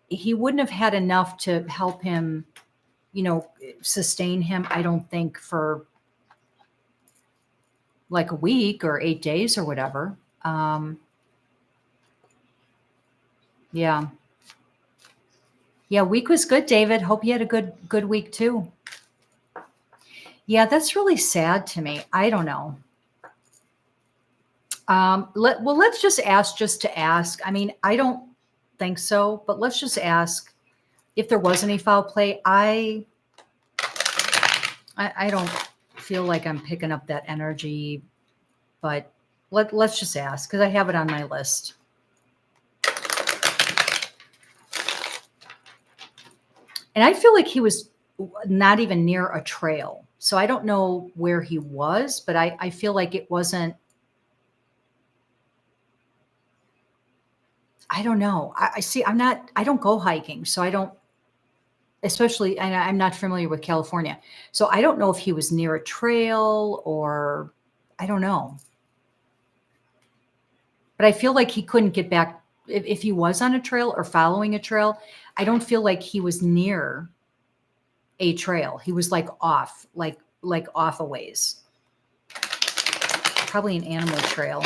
he wouldn't have had enough to help him, sustain him. I don't think for like a week or 8 days or whatever. Yeah. Yeah, week was good, David. Hope you had a good week too. Yeah, that's really sad to me. I don't know. Let's just ask just to ask. I mean, I don't think so, but let's just ask if there was any foul play. I don't feel like I'm picking up that energy, but let's just ask because I have it on my list. And I feel like he was not even near a trail. So I don't know where he was, but I feel like it wasn't. I don't know. I see. I don't go hiking. So I don't, especially, and I'm not familiar with California. So I don't know if he was near a trail or I don't know. But I feel like he couldn't get back if he was on a trail or following a trail. I don't feel like he was near a trail. He was like off, like off a ways. Probably an animal trail.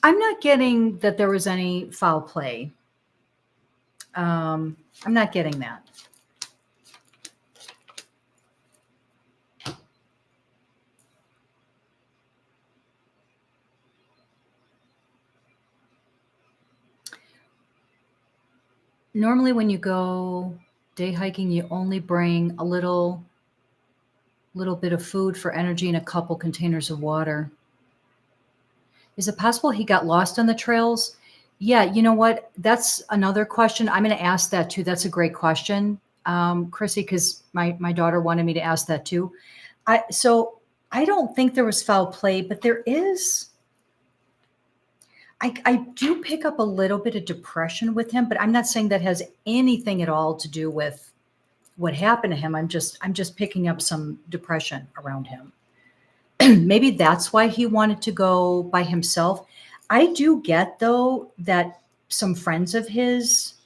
I'm not getting that there was any foul play. I'm not getting that. Normally when you go day hiking, you only bring a little bit of food for energy and a couple containers of water. Is it possible he got lost on the trails? Yeah, you know what? That's another question. I'm going to ask that too. That's a great question, Chrissy, because my daughter wanted me to ask that too. So I don't think there was foul play, but there is. I do pick up a little bit of depression with him, but I'm not saying that has anything at all to do with what happened to him. I'm just picking up some depression around him. Maybe that's why he wanted to go by himself. I do get though that some friends of his,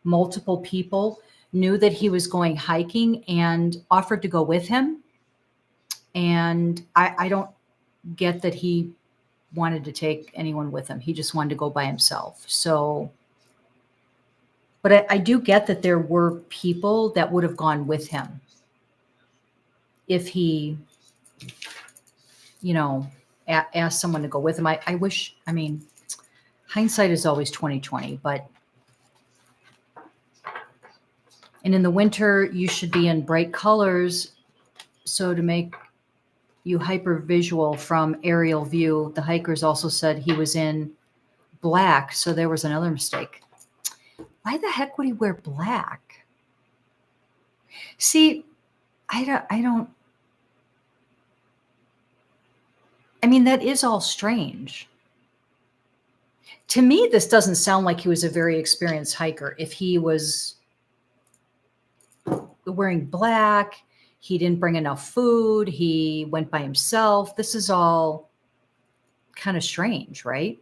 multiple people knew that he was going hiking and offered to go with him. And I don't get that he wanted to take anyone with him. He just wanted to go by himself. So, but I do get that there were people that would have gone with him if he, asked someone to go with him. I wish, hindsight is always 2020, and in the winter, you should be in bright colors. So to make you hyper visual from aerial view, the hikers also said he was in black. So there was another mistake. Why the heck would he wear black? See, that is all strange. To me, this doesn't sound like he was a very experienced hiker. If he was wearing black, he didn't bring enough food, he went by himself. This is all kind of strange, right?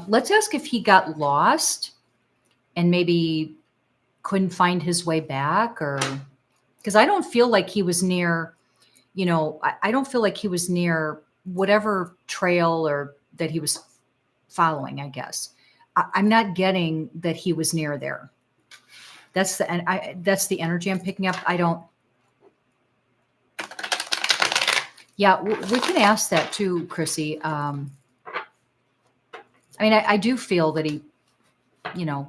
Let's ask if he got lost and maybe couldn't find his way back, or because I don't feel like he was near, I don't feel like he was near whatever trail or that he was following, I guess. I'm not getting that he was near there. That's the energy I'm picking up. Yeah, we can ask that too, Chrissy. I do feel that he,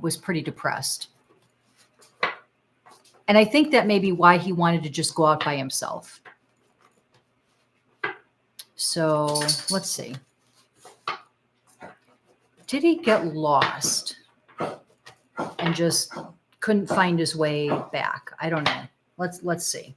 was pretty depressed. And I think that may be why he wanted to just go out by himself. So let's see. Did he get lost and just couldn't find his way back? I don't know. Let's see.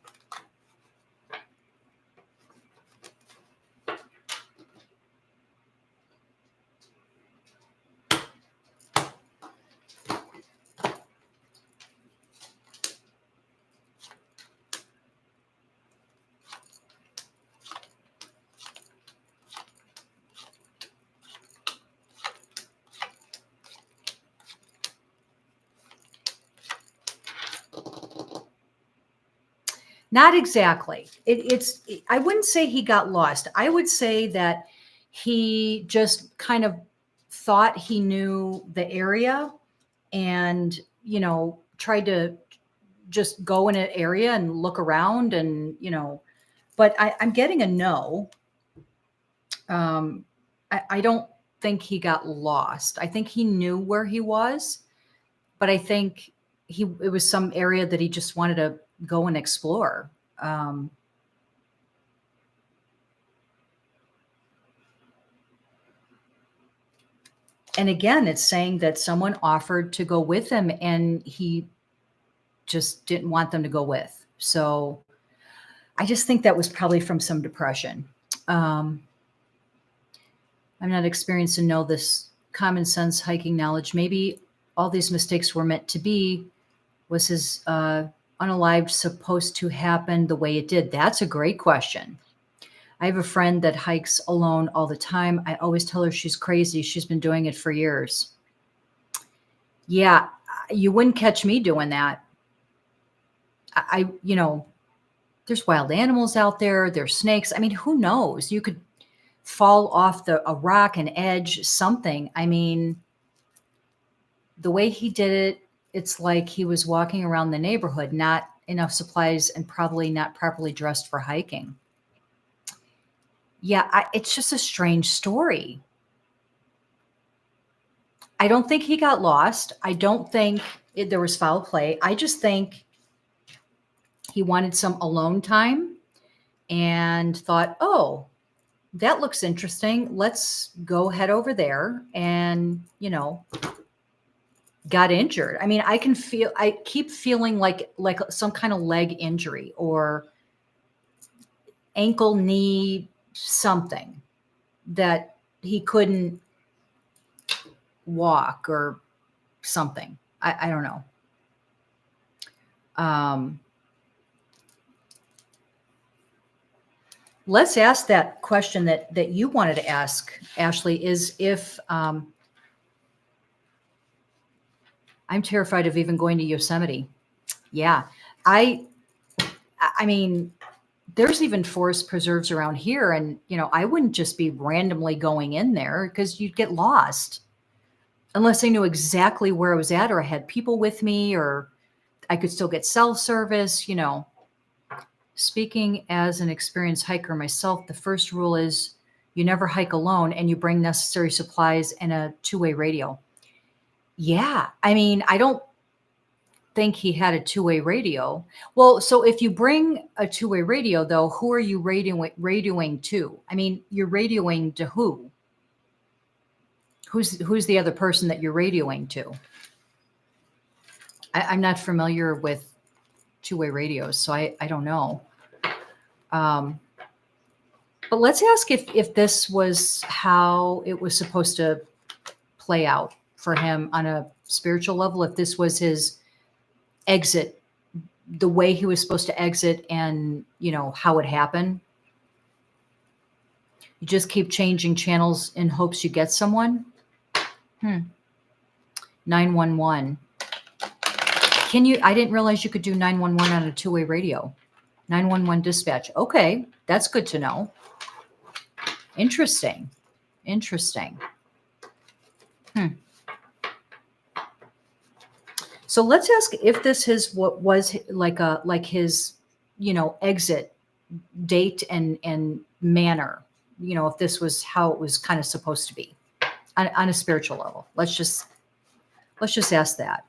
Not exactly. I wouldn't say he got lost. I would say that he just kind of thought he knew the area and, tried to just go in an area and look around and, but I'm getting a no. I don't think he got lost. I think he knew where he was, but I think it was some area that he just wanted to go and explore. And again, it's saying that someone offered to go with him and he just didn't want them to go with. So I just think that was probably from some depression. I'm not experienced to know this common sense hiking knowledge. Maybe all these mistakes were meant to be. Was his unalived supposed to happen the way it did? That's a great question. I have a friend that hikes alone all the time. I always tell her she's crazy. She's been doing it for years. Yeah, you wouldn't catch me doing that. There's wild animals out there. There's snakes. Who knows? You could fall off a rock, an edge, something. The way he did it, it's like he was walking around the neighborhood, not enough supplies and probably not properly dressed for hiking. Yeah, it's just a strange story. I don't think he got lost. I don't think there was foul play. I just think he wanted some alone time and thought, oh, that looks interesting. Let's go head over there and, got injured. I keep feeling like some kind of leg injury or ankle, knee, something that he couldn't walk or something. I don't know. Let's ask that question that you wanted to ask, Ashley, is if I'm terrified of even going to Yosemite. Yeah. I I mean, there's even forest preserves around here, and I wouldn't just be randomly going in there because you'd get lost unless I knew exactly where I was at, or I had people with me, or I could still get cell service. Speaking as an experienced hiker myself, the first rule is you never hike alone, and you bring necessary supplies and a two-way radio. Yeah. I mean, I don't think he had a two-way radio. Well, so if you bring a two-way radio, though, who are you radioing to? I mean, you're radioing to who? Who's the other person that you're radioing to? I'm not familiar with two-way radios, so I don't know. Um, but let's ask if this was how it was supposed to play out for him on a spiritual level, if this was his exit, the way he was supposed to exit, and how it happened. You just keep changing channels in hopes you get someone. 911. I didn't realize you could do 911 on a two-way radio. 911 dispatch. Okay, that's good to know. Interesting. So let's ask if this is what was like his, exit date and manner. If this was how it was kind of supposed to be on a spiritual level. Let's just ask that.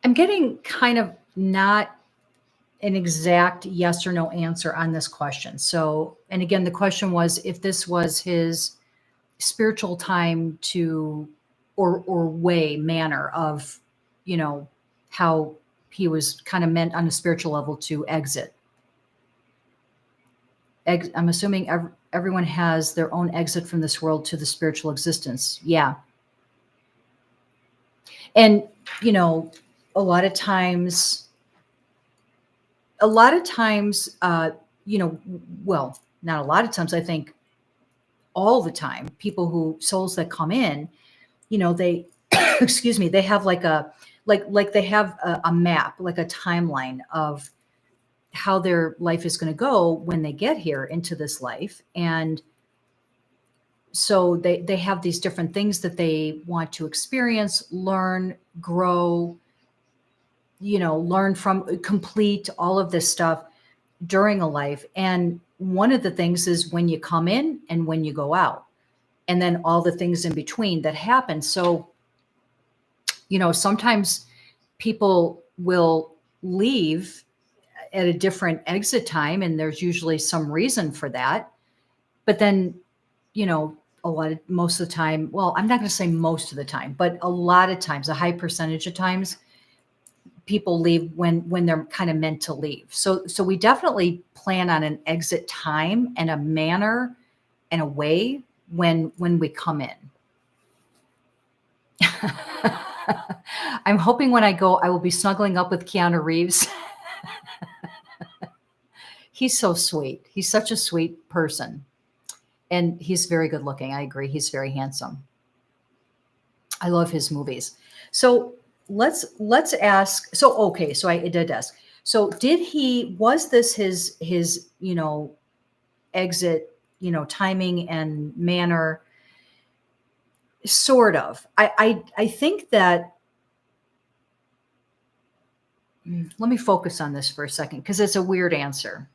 I'm getting kind of not an exact yes or no answer on this question. So, and again, the question was if this was his spiritual time to, or way, manner of, how he was kind of meant on a spiritual level to exit. I'm assuming everyone has their own exit from this world to the spiritual existence. Yeah. And, a lot of times, well, not a lot of times, I think all the time, souls that come in, they, excuse me, they have like they have a map, like a timeline of how their life is going to go when they get here into this life. And so they have these different things that they want to experience, learn, grow, learn from, complete all of this stuff during a life. And one of the things is when you come in and when you go out, and then all the things in between that happen. So, sometimes people will leave at a different exit time, and there's usually some reason for that. But then, most of the time, well, I'm not going to say most of the time, but a lot of times, a high percentage of times, people leave when they're kind of meant to leave. So we definitely plan on an exit time and a manner and a way when we come in. I'm hoping when I go, I will be snuggling up with Keanu Reeves. He's so sweet. He's such a sweet person. And he's very good looking. I agree. He's very handsome. I love his movies. So let's ask. So, okay. So I did ask. So was this his, exit, timing and manner? Sort of. I think that, let me focus on this for a second, because it's a weird answer.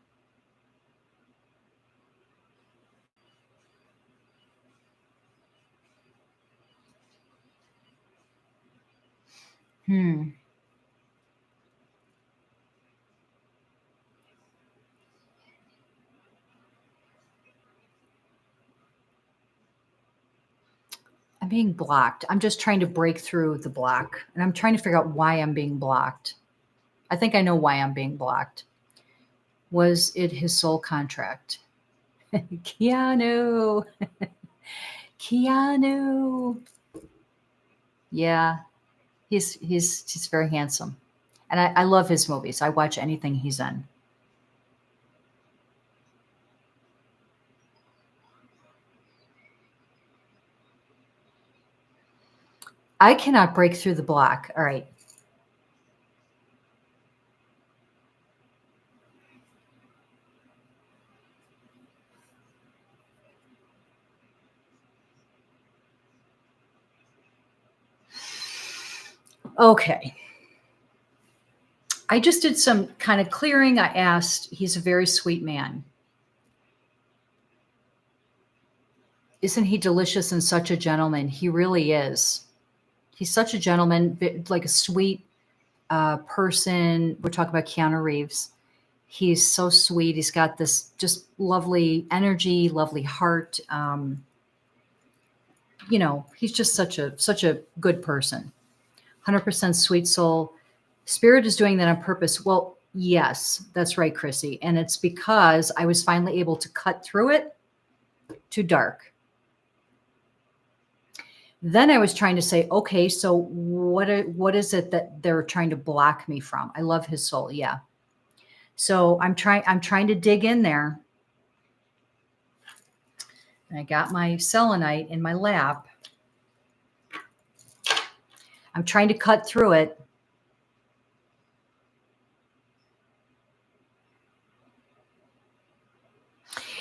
being blocked. I'm just trying to break through the block, and I'm trying to figure out why I'm being blocked. I think I know why I'm being blocked. Was it his soul contract? Keanu. Keanu. Yeah, he's very handsome. And I love his movies. I watch anything he's in. I cannot break through the block. All right. Okay. I just did some kind of clearing. I asked, he's a very sweet man. Isn't he delicious and such a gentleman? He really is. He's such a gentleman, like a sweet person. We're talking about Keanu Reeves. He's so sweet. He's got this just lovely energy, lovely heart. He's just such a good person. 100% sweet soul. Spirit is doing that on purpose. Well, yes, that's right, Chrissy. And it's because I was finally able to cut through it to dark. Then I was trying to say, okay, so what is it that they're trying to block me from? I love his soul. Yeah. So I'm trying to dig in there. And I got my selenite in my lap. I'm trying to cut through it.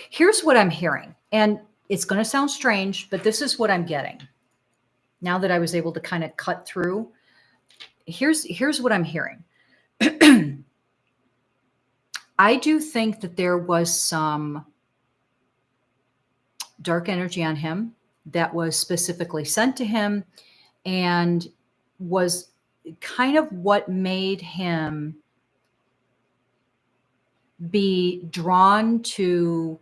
Here's what I'm hearing. And it's going to sound strange, but this is what I'm getting. Now that I was able to kind of cut through, here's what I'm hearing. I do think that there was some dark energy on him that was specifically sent to him and was kind of what made him be drawn to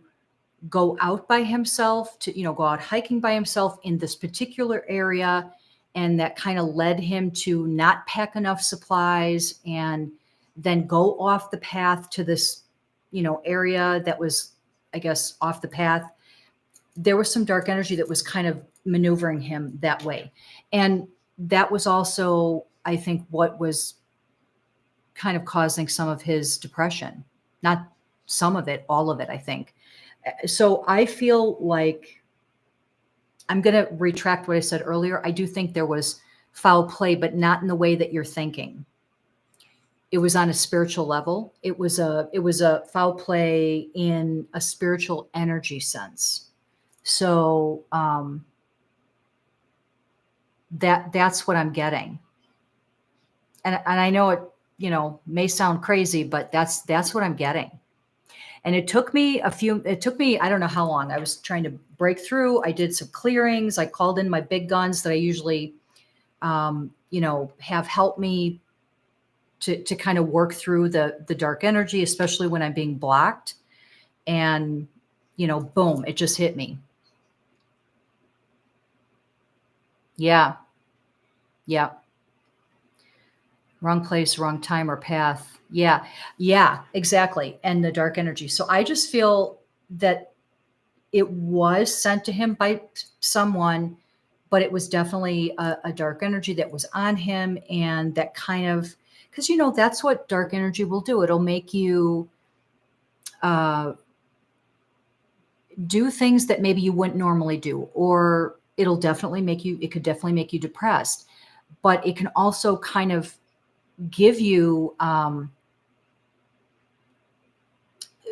go out by himself, to go out hiking by himself in this particular area, and that kind of led him to not pack enough supplies and then go off the path to this area that was, I guess, off the path. There was some dark energy that was kind of maneuvering him that way, and that was also, I think, what was kind of causing some of his depression. Not some of it, all of it, I think. So I feel like I'm going to retract what I said earlier. I do think there was foul play, but not in the way that you're thinking. It was on a spiritual level. It was a foul play in a spiritual energy sense. So that's what I'm getting. And I know it, may sound crazy, but that's what I'm getting. And it took me, I don't know how long. I was trying to break through. I did some clearings. I called in my big guns that I usually, have helped me to kind of work through the dark energy, especially when I'm being blocked. And, boom, it just hit me. Yeah. Yeah. Wrong place, wrong time or path. Yeah. Yeah, exactly. And the dark energy. So I just feel that it was sent to him by someone, but it was definitely a dark energy that was on him. And that kind of, because, that's what dark energy will do. It'll make you do things that maybe you wouldn't normally do, or it could definitely make you depressed, but it can also kind of give you,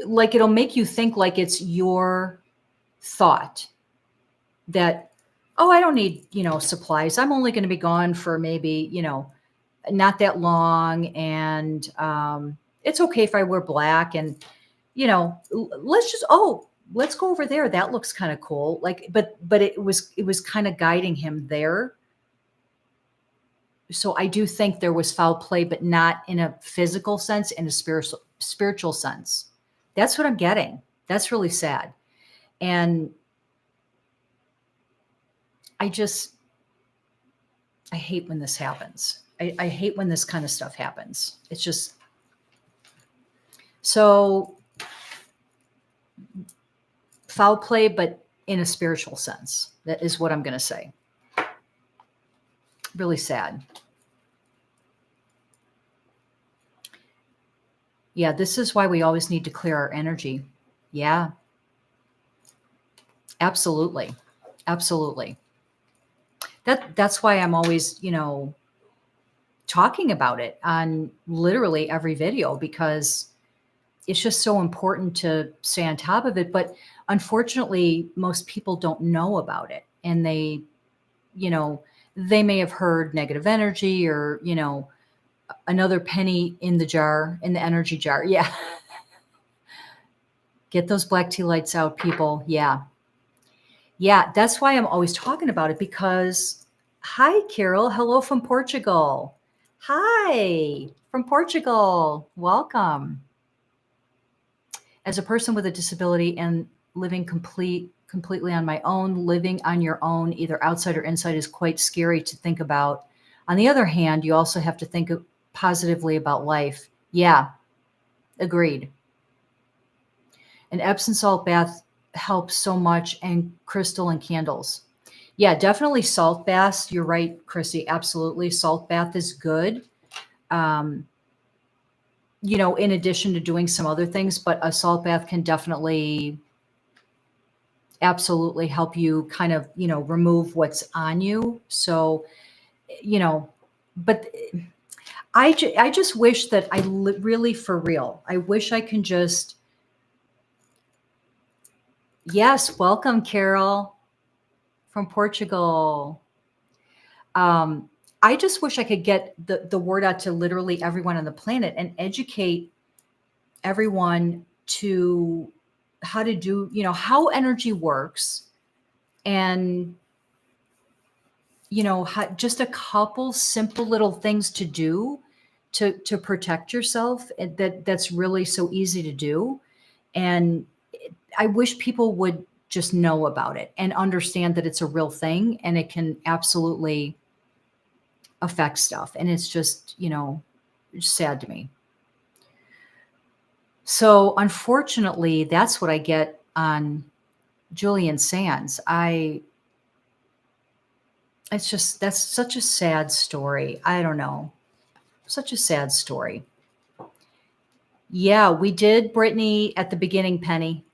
like, it'll make you think like it's your thought that, oh, I don't need, supplies. I'm only going to be gone for maybe, not that long. And it's okay if I wear black, and, let's go over there. That looks kind of cool. Like, but it was kind of guiding him there. So I do think there was foul play, but not in a physical sense, in a spiritual sense. That's what I'm getting. That's really sad. And I just, I hate when this happens. I hate when this kind of stuff happens. It's just so foul play, but in a spiritual sense. That is what I'm going to say. Really sad. Yeah, this is why we always need to clear our energy. Yeah, absolutely. Absolutely. That's why I'm always, talking about it on literally every video, because it's just so important to stay on top of it. But unfortunately, most people don't know about it, and you know, they may have heard negative energy, or, another penny in the jar, in the energy jar. Yeah. Get those black tea lights out, people. Yeah. Yeah. That's why I'm always talking about it, because hi, Carol. Hello from Portugal. Hi from Portugal. Welcome. As a person with a disability and living completely on my own, living on your own, either outside or inside, is quite scary to think about. On the other hand, you also have to think positively about life. Yeah, agreed. An Epsom salt bath helps so much, and crystal and candles. Yeah, definitely salt baths. You're right, Chrissy. Absolutely. Salt bath is good. Um, in addition to doing some other things, but a salt bath can definitely absolutely help you kind of, remove what's on you. So, you know, but I just wish that really, for real, I wish I can just, yes, welcome, Carol from Portugal. I just wish I could get the word out to literally everyone on the planet and educate everyone to how to do, how energy works, and just a couple simple little things to do to protect yourself, and that's really so easy to do. And I wish people would just know about it and understand that it's a real thing, and it can absolutely affect stuff. And it's just, it's sad to me. So unfortunately, that's what I get on Julian Sands. That's such a sad story. I don't know. Such a sad story. Yeah, we did Britney at the beginning, Penny.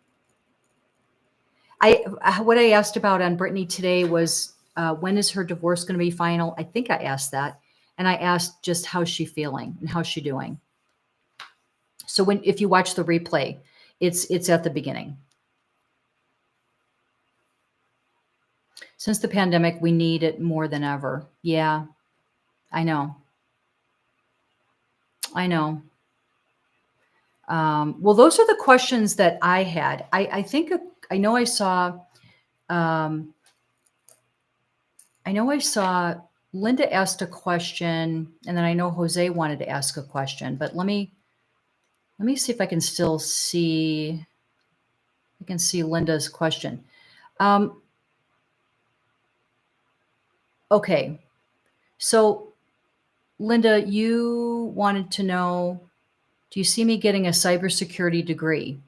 What I asked about on Britney today was, when is her divorce going to be final? I think I asked that, and I asked just how's she feeling and how's she doing. So if you watch the replay, it's at the beginning. Since the pandemic, we need it more than ever. Yeah, I know. I know. Well, those are the questions that I had. I think I know I saw. Um, I know I saw Linda asked a question, and then I know Jose wanted to ask a question. But let me see if I can still see. I can see Linda's question. Okay, so Linda, you wanted to know, do you see me getting a cybersecurity degree?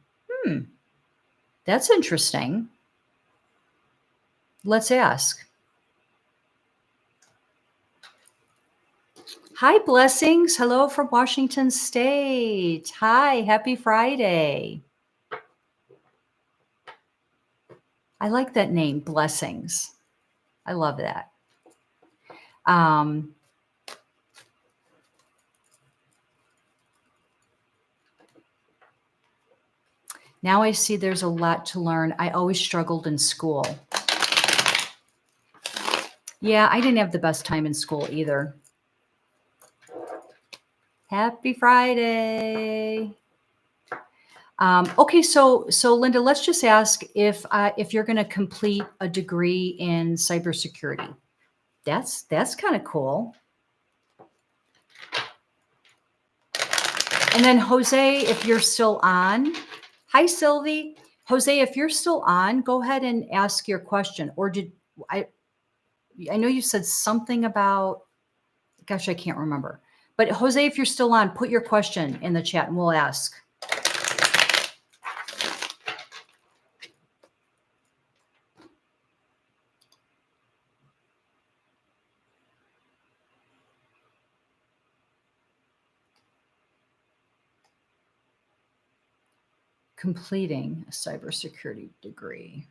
That's interesting. Let's ask. Hi, Blessings. Hello from Washington State. Hi, happy Friday. I like that name, Blessings. I love that. Now I see there's a lot to learn. I always struggled in school. Yeah, I didn't have the best time in school either. Happy Friday. Okay, so Linda, let's just ask if you're going to complete a degree in cybersecurity. That's kind of cool. And then Jose, if you're still on, hi Sylvie. Jose, if you're still on, go ahead and ask your question. Or did I? I know you said something about, gosh, I can't remember. But Jose, if you're still on, put your question in the chat and we'll ask. Completing a cybersecurity degree.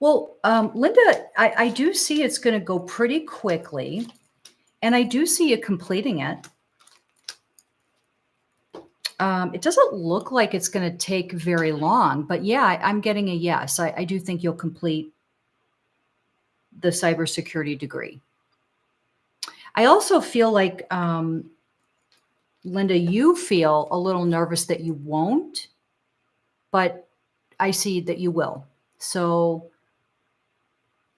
Well, Linda, I do see it's going to go pretty quickly, and I do see you completing it. It doesn't look like it's going to take very long, but yeah, I'm getting a yes. I do think you'll complete the cybersecurity degree. I also feel like, Linda, you feel a little nervous that you won't, but I see that you will. So,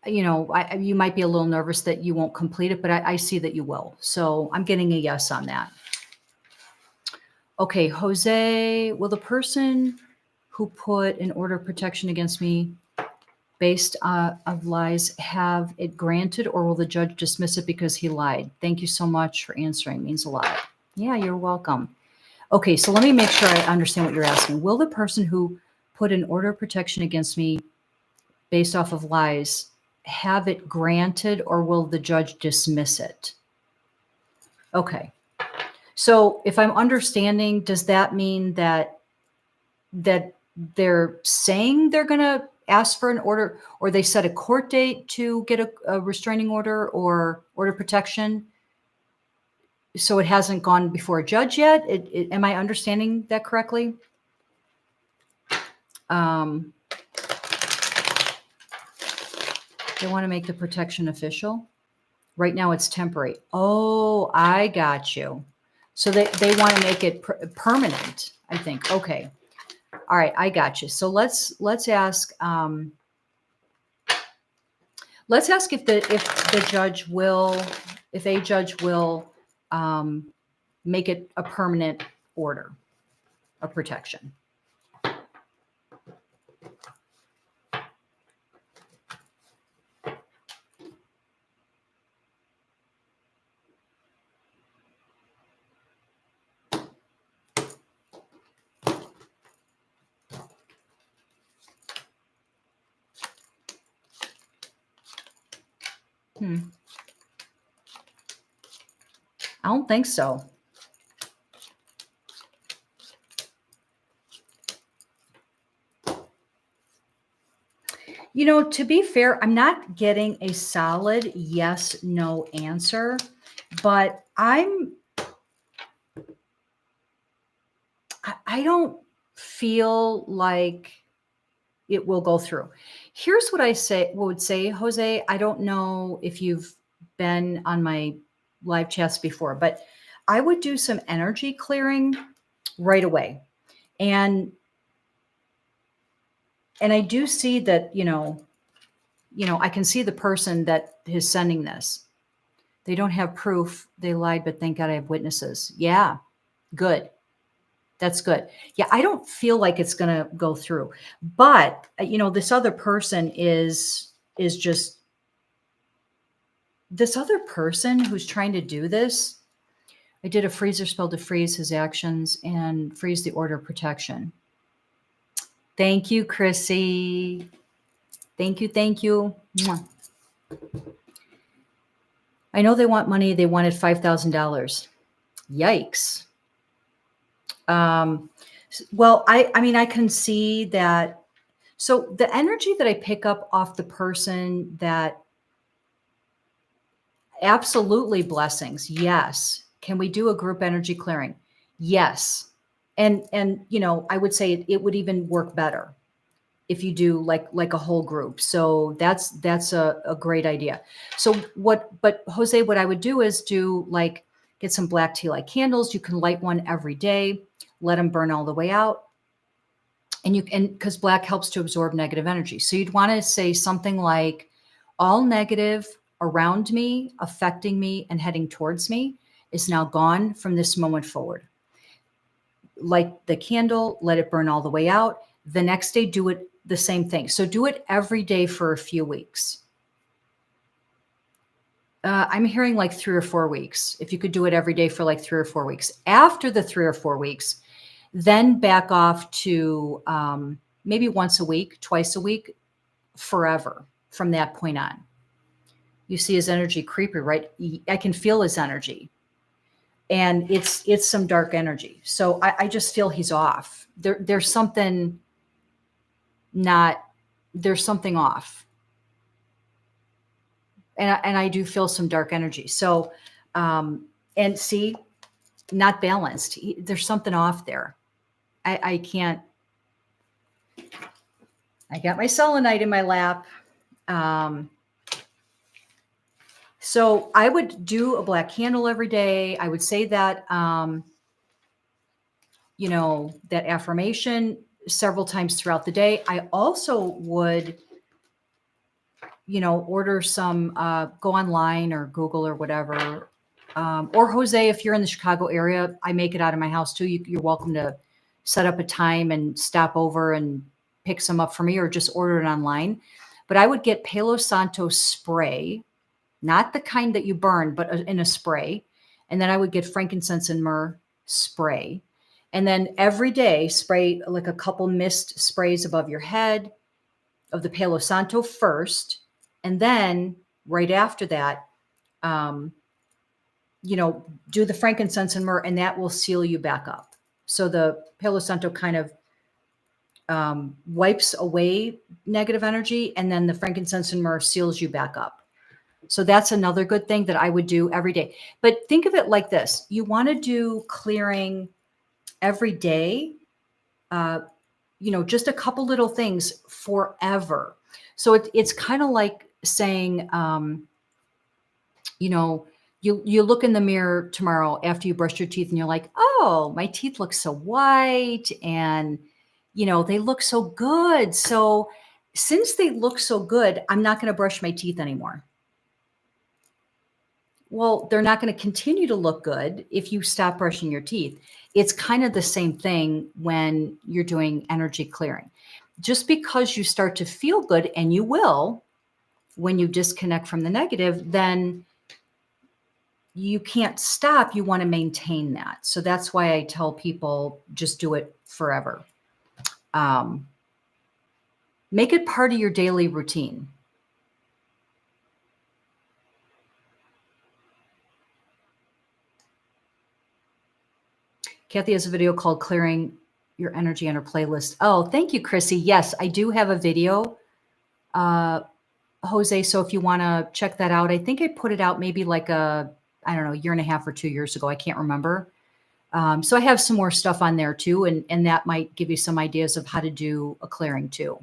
you might be a little nervous that you won't complete it, but I see that you will. So I'm getting a yes on that. Okay, Jose, will the person who put an order of protection against me based of lies have it granted, or will the judge dismiss it because he lied? Thank you so much for answering. Means a lot. Yeah, you're welcome. Okay, so let me make sure I understand what you're asking. Will the person who put an order of protection against me based off of lies have it granted, or will the judge dismiss it? Okay. So if I'm understanding, does that mean that they're saying they're going to ask for an order, or they set a court date to get a restraining order or order of protection? So it hasn't gone before a judge yet? Am I understanding that correctly? They want to make the protection official. Right now it's temporary. Oh, I got you. So they want to make it permanent, I think. Okay. All right, I got you. So let's ask if a judge will make it a permanent order of protection. I don't think so. To be fair, I'm not getting a solid yes, no answer, but I don't feel like it will go through. Here's what I would say, Jose. I don't know if you've been on my live chats before, but I would do some energy clearing right away. And I do see that, I can see the person that is sending this. They don't have proof. They lied, but thank God I have witnesses. Yeah, good. That's good. Yeah, I don't feel like it's going to go through. But, this other person is just, this other person who's trying to do this. I did a freezer spell to freeze his actions and freeze the order of protection. Thank you, Chrissy. Thank you. Mwah. I know they want money. They wanted $5,000. Yikes. Well, I can see that. So the energy that I pick up off the person that absolutely blessings. Yes. Can we do a group energy clearing? Yes. And I would say it would even work better if you do like a whole group. So that's a great idea. So but Jose, what I would do is get some black tea light candles. You can light one every day, let them burn all the way out. And because black helps to absorb negative energy. So you'd want to say something like, all negative around me, affecting me, and heading towards me is now gone from this moment forward. Light the candle, let it burn all the way out. The next day, do it the same thing. So do it every day for a few weeks. I'm hearing like 3 or 4 weeks. If you could do it every day for like 3 or 4 weeks. After the 3 or 4 weeks, then back off to maybe once a week, twice a week, forever from that point on. You see his energy creepy, right? I can feel his energy. And it's some dark energy. So I just feel he's off. There's something off. And I do feel some dark energy. So, and see, not balanced. There's something off there. I can't, I got my selenite in my lap. So I would do a black candle every day. I would say that, that affirmation several times throughout the day. I also would, order some, go online or Google or whatever. Or Jose, if you're in the Chicago area, I make it out of my house too. You're welcome to set up a time and stop over and pick some up for me, or just order it online. But I would get Palo Santo spray, not the kind that you burn, but in a spray. And then I would get frankincense and myrrh spray. And then every day spray like a couple mist sprays above your head of the Palo Santo first. And then right after that, do the frankincense and myrrh, and that will seal you back up. So the Palo Santo kind of wipes away negative energy, and then the frankincense and myrrh seals you back up. So that's another good thing that I would do every day. But think of it like this. You want to do clearing every day, just a couple little things forever. So it's kind of like saying, you look in the mirror tomorrow after you brush your teeth and you're like, oh, my teeth look so white and, they look so good. So since they look so good, I'm not going to brush my teeth anymore. Well, they're not going to continue to look good if you stop brushing your teeth. It's kind of the same thing when you're doing energy clearing. Just because you start to feel good, and you will when you disconnect from the negative, then you can't stop. You want to maintain that. So that's why I tell people just do it forever. Make it part of your daily routine. Kathie has a video called Clearing Your Energy on her playlist. Oh, thank you, Chrissy. Yes, I do have a video, Jose. So if you want to check that out, I think I put it out maybe like a year and a half or 2 years ago. I can't remember. So I have some more stuff on there too. And that might give you some ideas of how to do a clearing too.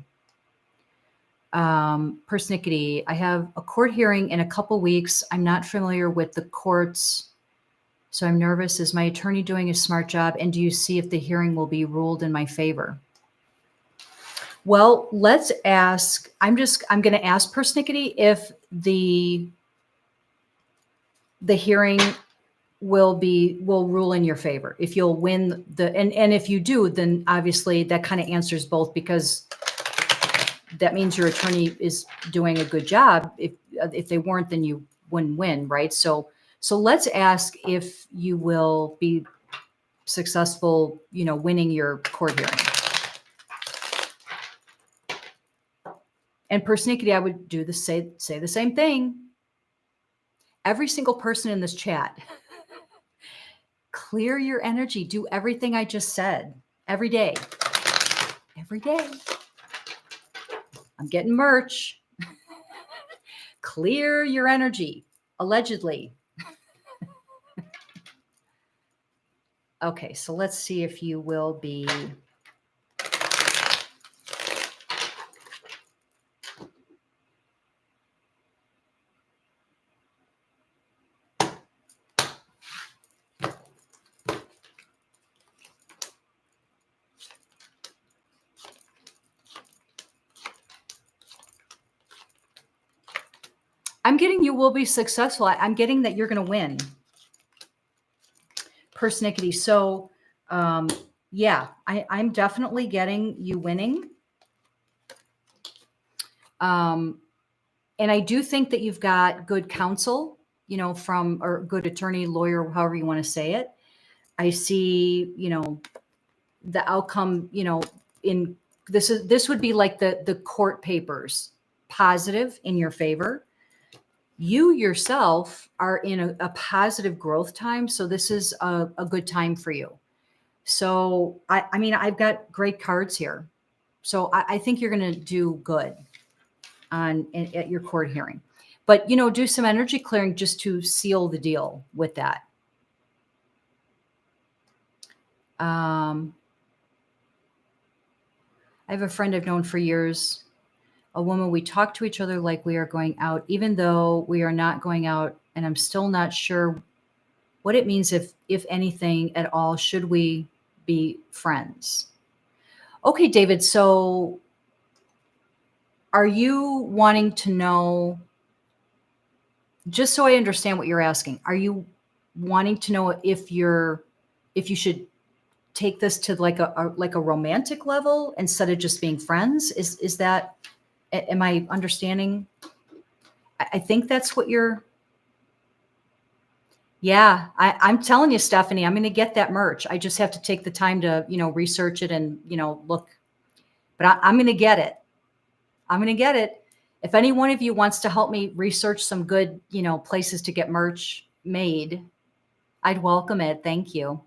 Persnickety, I have a court hearing in a couple weeks. I'm not familiar with the courts, so I'm nervous. Is my attorney doing a smart job? And do you see if the hearing will be ruled in my favor? Well, let's ask. I'm going to ask Persnickety if the hearing will rule in your favor. If you'll win and if you do, then obviously that kind of answers both, because that means your attorney is doing a good job. If they weren't, then you wouldn't win, right? So let's ask if you will be successful, winning your court hearing. And Persnickety, I would say the same thing. Every single person in this chat, clear your energy. Do everything I just said every day. Every day. I'm getting merch. Clear your energy, allegedly. Okay, so let's see if you will be. I'm getting you will be successful. I'm getting that you're going to win. persnickety. So, yeah, I'm definitely getting you winning. And I do think that you've got good counsel, from, or good attorney, lawyer, however you want to say it. I see, the outcome, in this would be like the court papers, positive in your favor. You yourself are in a positive growth time. So this is a good time for you. So I mean, I've got great cards here. So I think you're going to do good at your court hearing. But, do some energy clearing just to seal the deal with that. I have a friend I've known for years, a woman. We talk to each other like we are going out, even though we are not going out. And I'm still not sure what it means, if anything at all. Should we be friends? Okay, David. So are you wanting to know, just so I understand what you're asking, are you wanting to know if you should take this to like a romantic level instead of just being friends? Is that, am I understanding? I think that's what you're, yeah, I'm telling you, Stephanie, I'm going to get that merch. I just have to take the time to, research it and, look, but I'm going to get it. I'm going to get it. If any one of you wants to help me research some good, places to get merch made, I'd welcome it. Thank you.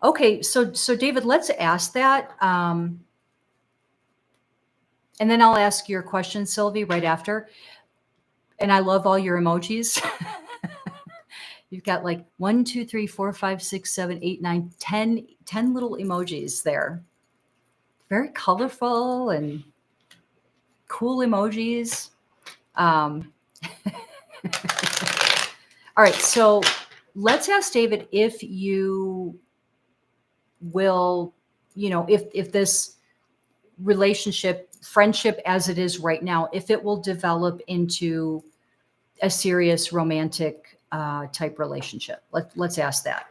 Okay, so David, let's ask that, and then I'll ask your question, Sylvie, right after. And I love all your emojis. You've got like 1, 2, 3, 4, 5, 6, 7, 8, 9, 10 little emojis there. Very colorful and cool emojis. All right, so let's ask David if you will, if this relationship, friendship as it is right now, if it will develop into a serious romantic type relationship. Let's ask that.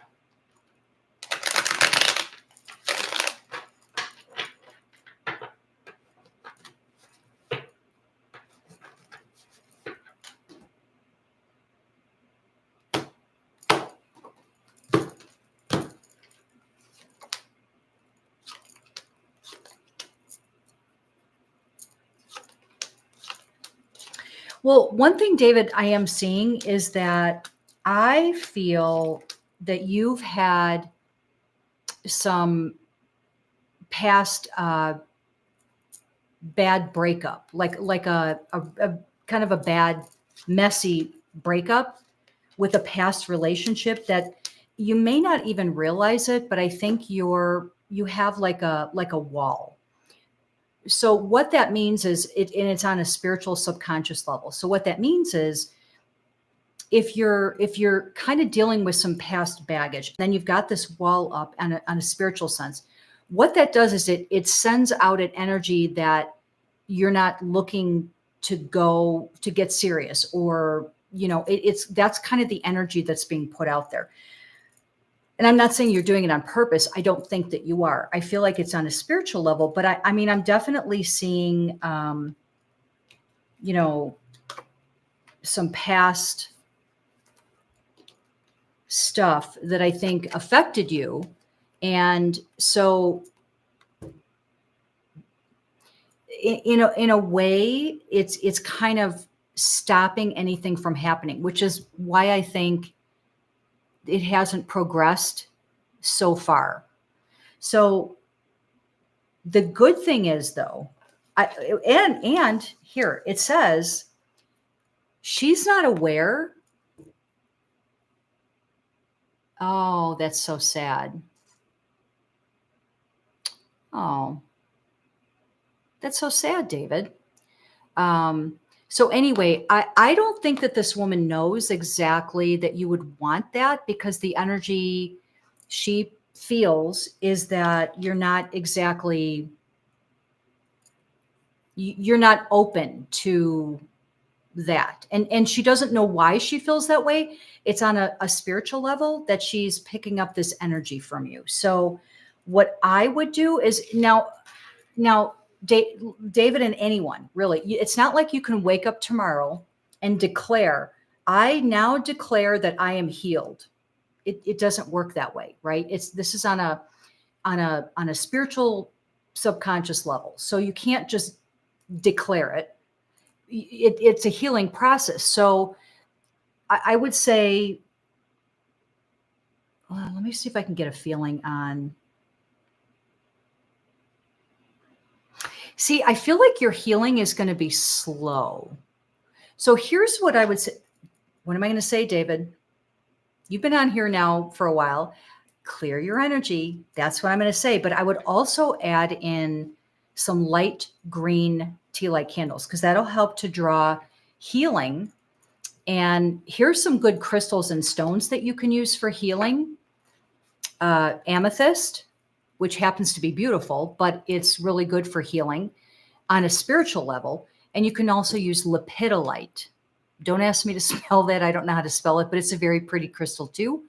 Well, one thing, David, I am seeing is that I feel that you've had some past bad breakup, like a kind of a bad, messy breakup with a past relationship that you may not even realize it, but I think you have like a wall. So what that means is and it's on a spiritual subconscious level. So what that means is if you're kind of dealing with some past baggage, then you've got this wall up on a spiritual sense. What that does is it sends out an energy that you're not looking to get serious, or that's kind of the energy that's being put out there. And I'm not saying you're doing it on purpose. I don't think that you are. I feel like it's on a spiritual level, but I mean, I'm definitely seeing, some past stuff that I think affected you. And so in a way, it's kind of stopping anything from happening, which is why I think it hasn't progressed so far. So the good thing is, though, and here it says she's not aware. Oh, that's so sad. Oh, that's so sad, David. So anyway, I don't think that this woman knows exactly that you would want that, because the energy she feels is that you're not open to that. And she doesn't know why she feels that way. It's on a spiritual level that she's picking up this energy from you. So what I would do is now, David, and anyone really, it's not like you can wake up tomorrow and declare, I now declare that I am healed. It doesn't work that way, right? This is on a spiritual subconscious level. So you can't just declare it. It's a healing process. So I would say, well, let me see if I can get a feeling on. See, I feel like your healing is going to be slow. So here's what I would say. What am I going to say, David? You've been on here now for a while. Clear your energy. That's what I'm going to say. But I would also add in some light green tea light candles because that'll help to draw healing. And here's some good crystals and stones that you can use for healing. Amethyst, which happens to be beautiful, but it's really good for healing on a spiritual level. And you can also use lepidolite. Don't ask me to spell that. I don't know how to spell it, but it's a very pretty crystal too.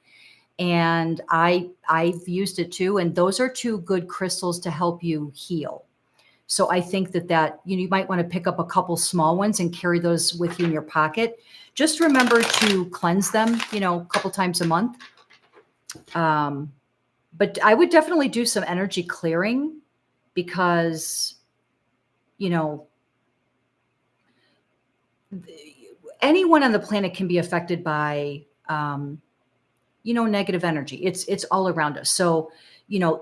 And I've used it too. And those are two good crystals to help you heal. So I think that you might want to pick up a couple small ones and carry those with you in your pocket. Just remember to cleanse them, a couple times a month. But I would definitely do some energy clearing because, anyone on the planet can be affected by, negative energy. It's all around us. So,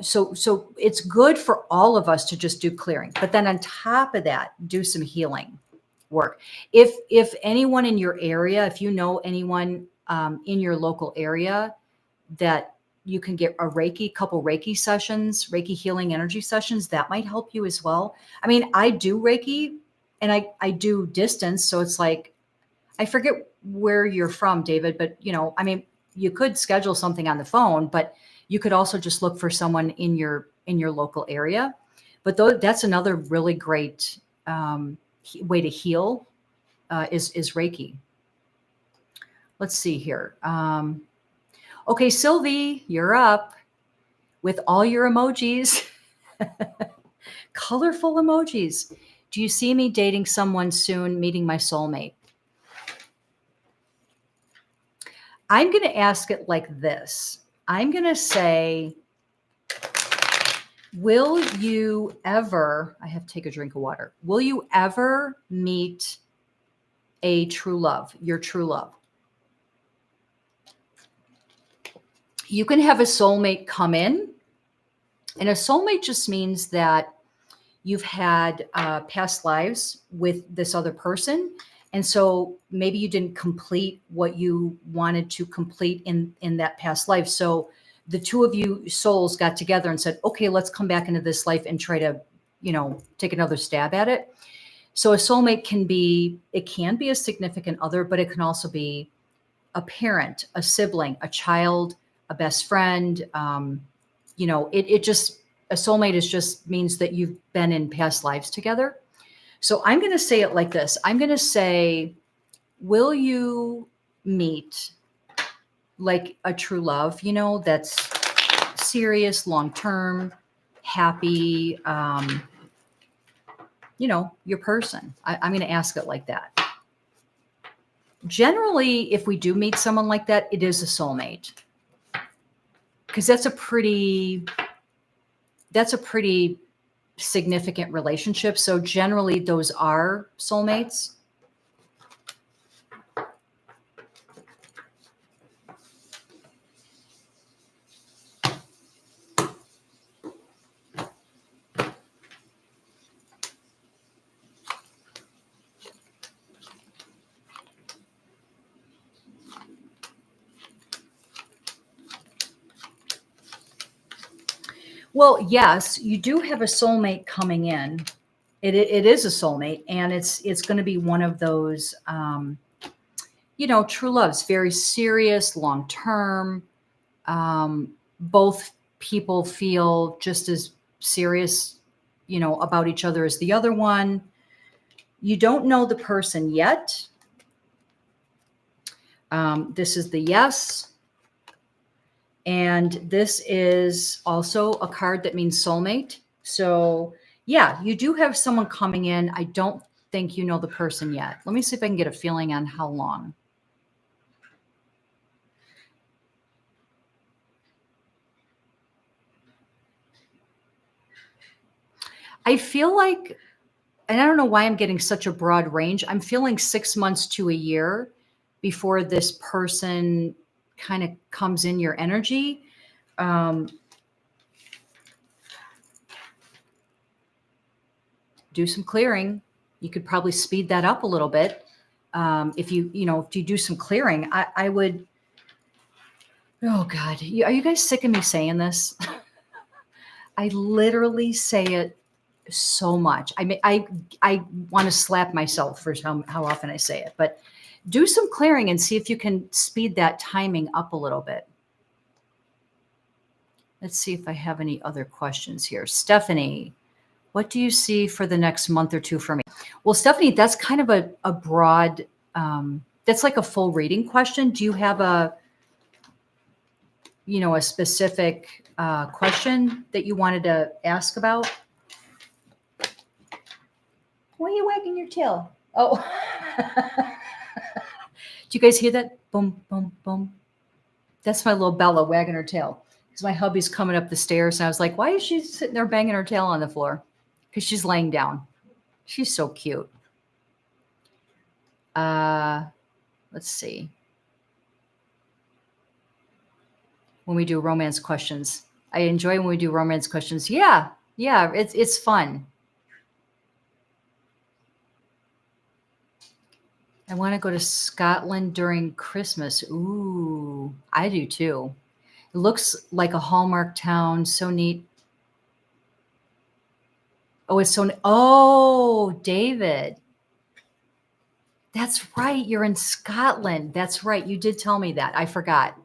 so it's good for all of us to just do clearing, but then on top of that, do some healing work. If anyone in your area, if you know anyone in your local area that you can get couple Reiki sessions, Reiki healing energy sessions, that might help you as well. I mean, I do Reiki and I do distance. So it's like, I forget where you're from, David, but you could schedule something on the phone, but you could also just look for someone in your local area. But that's another really great way to heal is Reiki. Let's see here. Okay, Sylvie, you're up with all your emojis, colorful emojis. Do you see me dating someone soon, meeting my soulmate? I'm going to ask it like this. I'm going to say, will you ever, I have to take a drink of water. Will you ever meet a true love, your true love? You can have a soulmate come in, and a soulmate just means that you've had past lives with this other person. And so maybe you didn't complete what you wanted to complete in that past life. So the two of you souls got together and said, okay, let's come back into this life and try to, take another stab at it. So a soulmate can be a significant other, but it can also be a parent, a sibling, a child, a best friend. A soulmate just means that you've been in past lives together. So I'm going to say it like this. I'm going to say, will you meet like a true love, that's serious, long-term, happy, your person? I'm going to ask it like that. Generally, if we do meet someone like that, it is a soulmate. Because that's a pretty significant relationship. So generally those are soulmates. Well, yes, you do have a soulmate coming in. It is a soulmate, and it's going to be one of those, true loves, very serious, long term. Both people feel just as serious, about each other as the other one. You don't know the person yet. This is the yes. And this is also a card that means soulmate. So yeah, you do have someone coming in. I don't think you know the person yet. Let me see if I can get a feeling on how long. I feel like, and I don't know why I'm getting such a broad range. I'm feeling 6 months to a year before this person kind of comes in your energy. Do some clearing. You could probably speed that up a little bit. If you do some clearing, I would. Oh God, are you guys sick of me saying this? I literally say it so much. I mean, I want to slap myself for how often I say it, but do some clearing and see if you can speed that timing up a little bit. Let's see if I have any other questions here. Stephanie, what do you see for the next month or two for me? Well, Stephanie, that's kind of a broad, that's like a full reading question. Do you have a specific question that you wanted to ask about? Why are you wagging your tail? Oh, do you guys hear that? Boom, boom, boom. That's my little Bella wagging her tail. Because my hubby's coming up the stairs, and I was like, why is she sitting there banging her tail on the floor? Because she's laying down. She's so cute. Let's see. When we do romance questions. I enjoy when we do romance questions. Yeah, it's fun. I want to go to Scotland during Christmas. Ooh, I do too. It looks like a Hallmark town. So neat. Oh, it's so. Oh, David. That's right. You're in Scotland. That's right. You did tell me that. I forgot.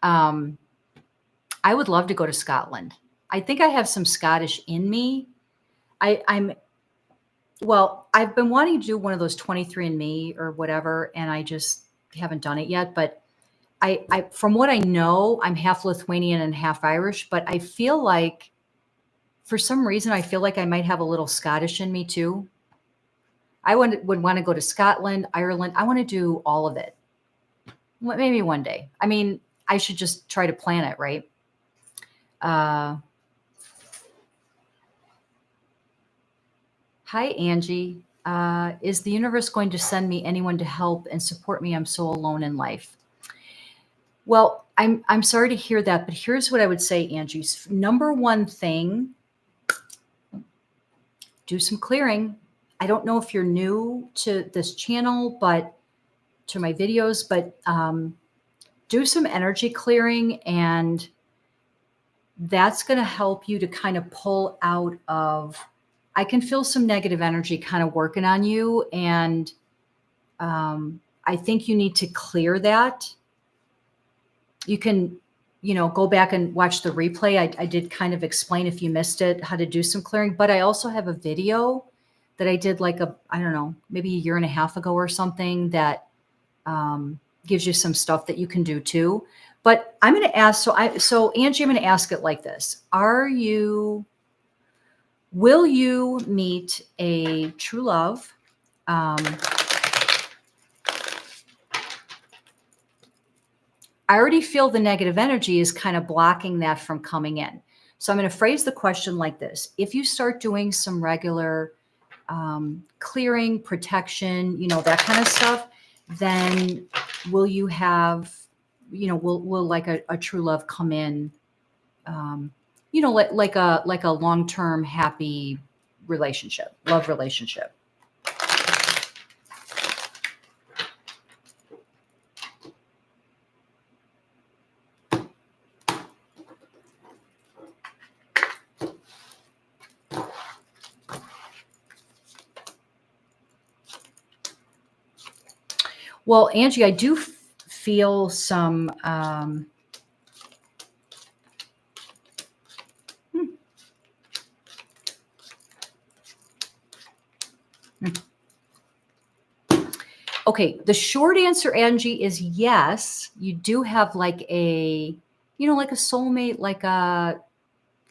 I would love to go to Scotland. I think I have some Scottish in me. I've been wanting to do one of those 23andMe or whatever, and I just haven't done it yet. But from what I know, I'm half Lithuanian and half Irish, but I feel like for some reason, I feel like I might have a little Scottish in me too. I would want to go to Scotland, Ireland. I want to do all of it. Maybe one day. I mean, I should just try to plan it, right? Hi, Angie. Is the universe going to send me anyone to help and support me? I'm so alone in life. Well, I'm sorry to hear that, but here's what I would say, Angie's number one thing: do some clearing. I don't know if you're new to this channel, but to my videos, but do some energy clearing, and that's going to help you to kind of pull out of. I can feel some negative energy kind of working on you, and I think you need to clear that. You can, go back and watch the replay. I did kind of explain, if you missed it, how to do some clearing, but I also have a video that I did I don't know, maybe a year and a half ago or something that gives you some stuff that you can do too. But I'm going to ask, so Angie, I'm going to ask it like this. Will you meet a true love? I already feel the negative energy is kind of blocking that from coming in. So I'm going to phrase the question like this. If you start doing some regular clearing, protection, that kind of stuff, then will you have, will like a true love come in, like a long-term happy relationship, love relationship? Well, Angie, I do feel some Okay, the short answer, Angie, is yes. You do have like a, like a soulmate, like a,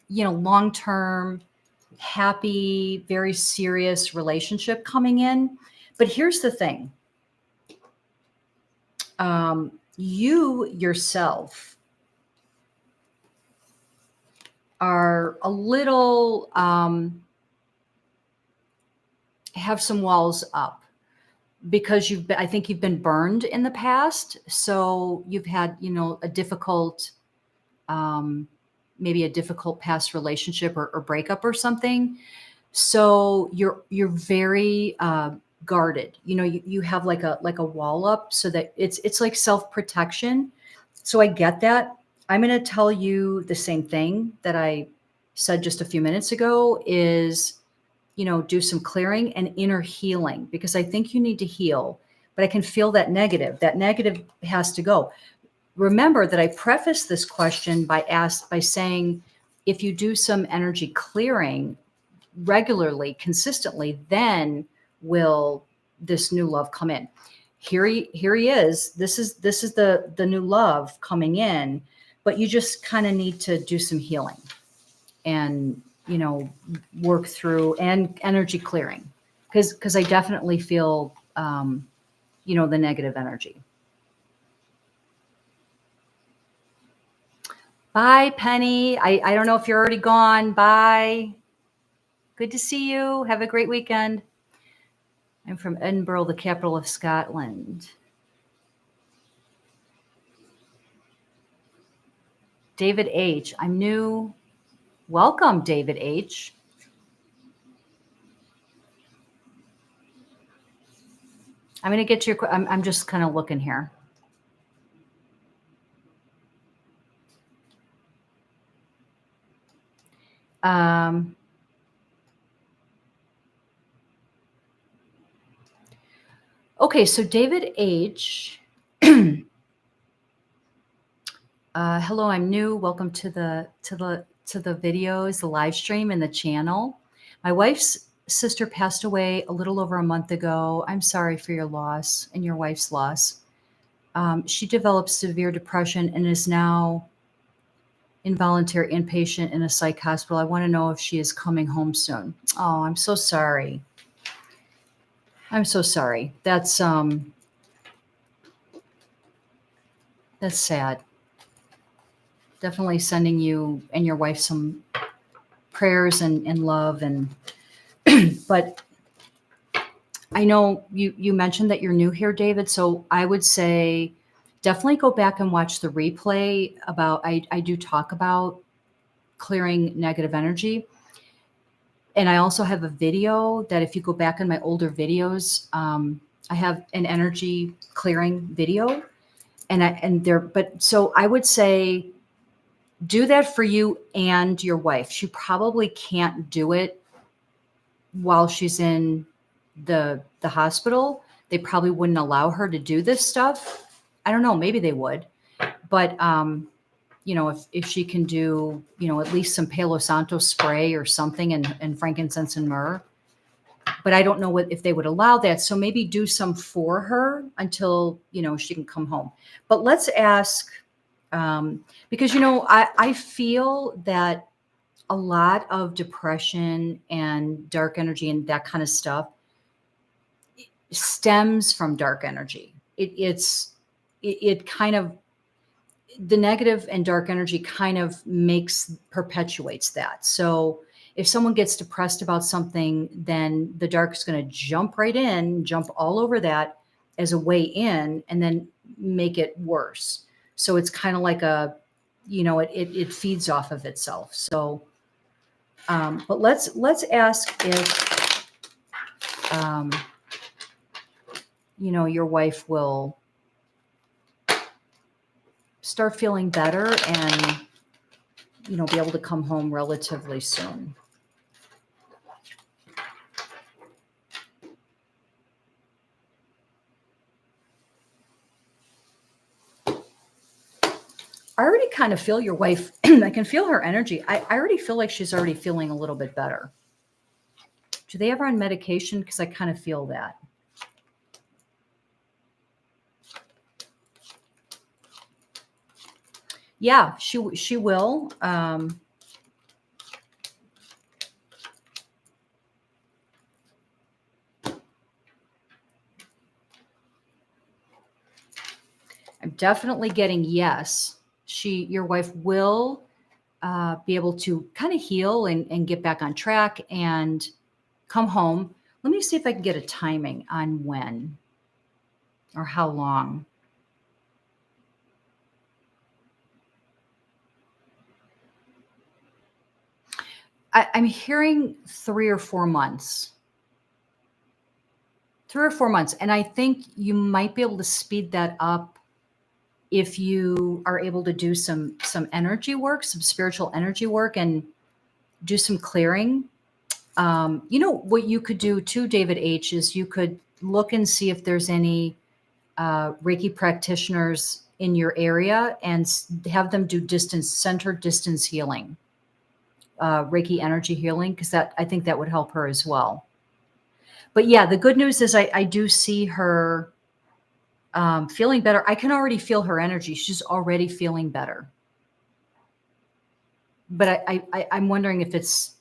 long-term, happy, very serious relationship coming in. But here's the thing. You yourself are a little, have some walls up because I think you've been burned in the past. So you've had, a difficult, maybe a difficult past relationship or breakup or something. So you're very guarded. You have like a wall up so that it's like self-protection. So I get that. I'm going to tell you the same thing that I said just a few minutes ago is, do some clearing and inner healing because I think you need to heal, but I can feel that negative. That negative has to go. Remember that I prefaced this question by saying, if you do some energy clearing regularly, consistently, then will this new love come in. Here he is. This is the new love coming in, but you just kind of need to do some healing and, work through and energy clearing because I definitely feel, the negative energy. Bye, Penny. I don't know if you're already gone. Bye. Good to see you. Have a great weekend. I'm from Edinburgh, the capital of Scotland. David H. I'm new. Welcome, David H. I'm going to get to your. I'm just kind of looking here. Okay, so David H. Hello, I'm new. Welcome to the videos, the live stream, and the channel. My wife's sister passed away a little over a month ago. I'm sorry for your loss and your wife's loss. She developed severe depression and is now involuntary inpatient in a psych hospital. I want to know if she is coming home soon. Oh, I'm so sorry. I'm so sorry. That's sad. Definitely sending you and your wife some prayers and love and but I know you mentioned that you're new here, David. So I would say definitely go back and watch the replay about I do talk about clearing negative energy. And I also have a video that if you go back in my older videos, I have an energy clearing video. So I would say do that for you and your wife. She probably can't do it while she's in the hospital. They probably wouldn't allow her to do this stuff. I don't know, maybe they would. But if she can do, at least some Palo Santo spray or something and frankincense and myrrh. But I don't know if they would allow that. So maybe do some for her until, she can come home. But let's ask, because, I feel that a lot of depression and dark energy and that kind of stuff stems from dark energy. It kind of, the negative and dark energy kind of perpetuates that. So if someone gets depressed about something, then the dark is going to jump right in, jump all over that as a way in, and then make it worse. So it's kind of like it feeds off of itself. So, but let's ask if, your wife will start feeling better and, be able to come home relatively soon. I already kind of feel your wife. I can feel her energy. I already feel like she's already feeling a little bit better. Do they ever on medication? Because I kind of feel that. Yeah, she will. I'm definitely getting yes. Your wife will be able to kind of heal and get back on track and come home. Let me see if I can get a timing on when or how long. I'm hearing 3 or 4 months. 3 or 4 months. And I think you might be able to speed that up if you are able to do some energy work, some spiritual energy work, and do some clearing. What you could do too, David H, is you could look and see if there's any Reiki practitioners in your area and have them do center distance healing, Reiki energy healing, because I think that would help her as well. But yeah, the good news is I do see her feeling better. I can already feel her energy. She's already feeling better. But I'm wondering if it's,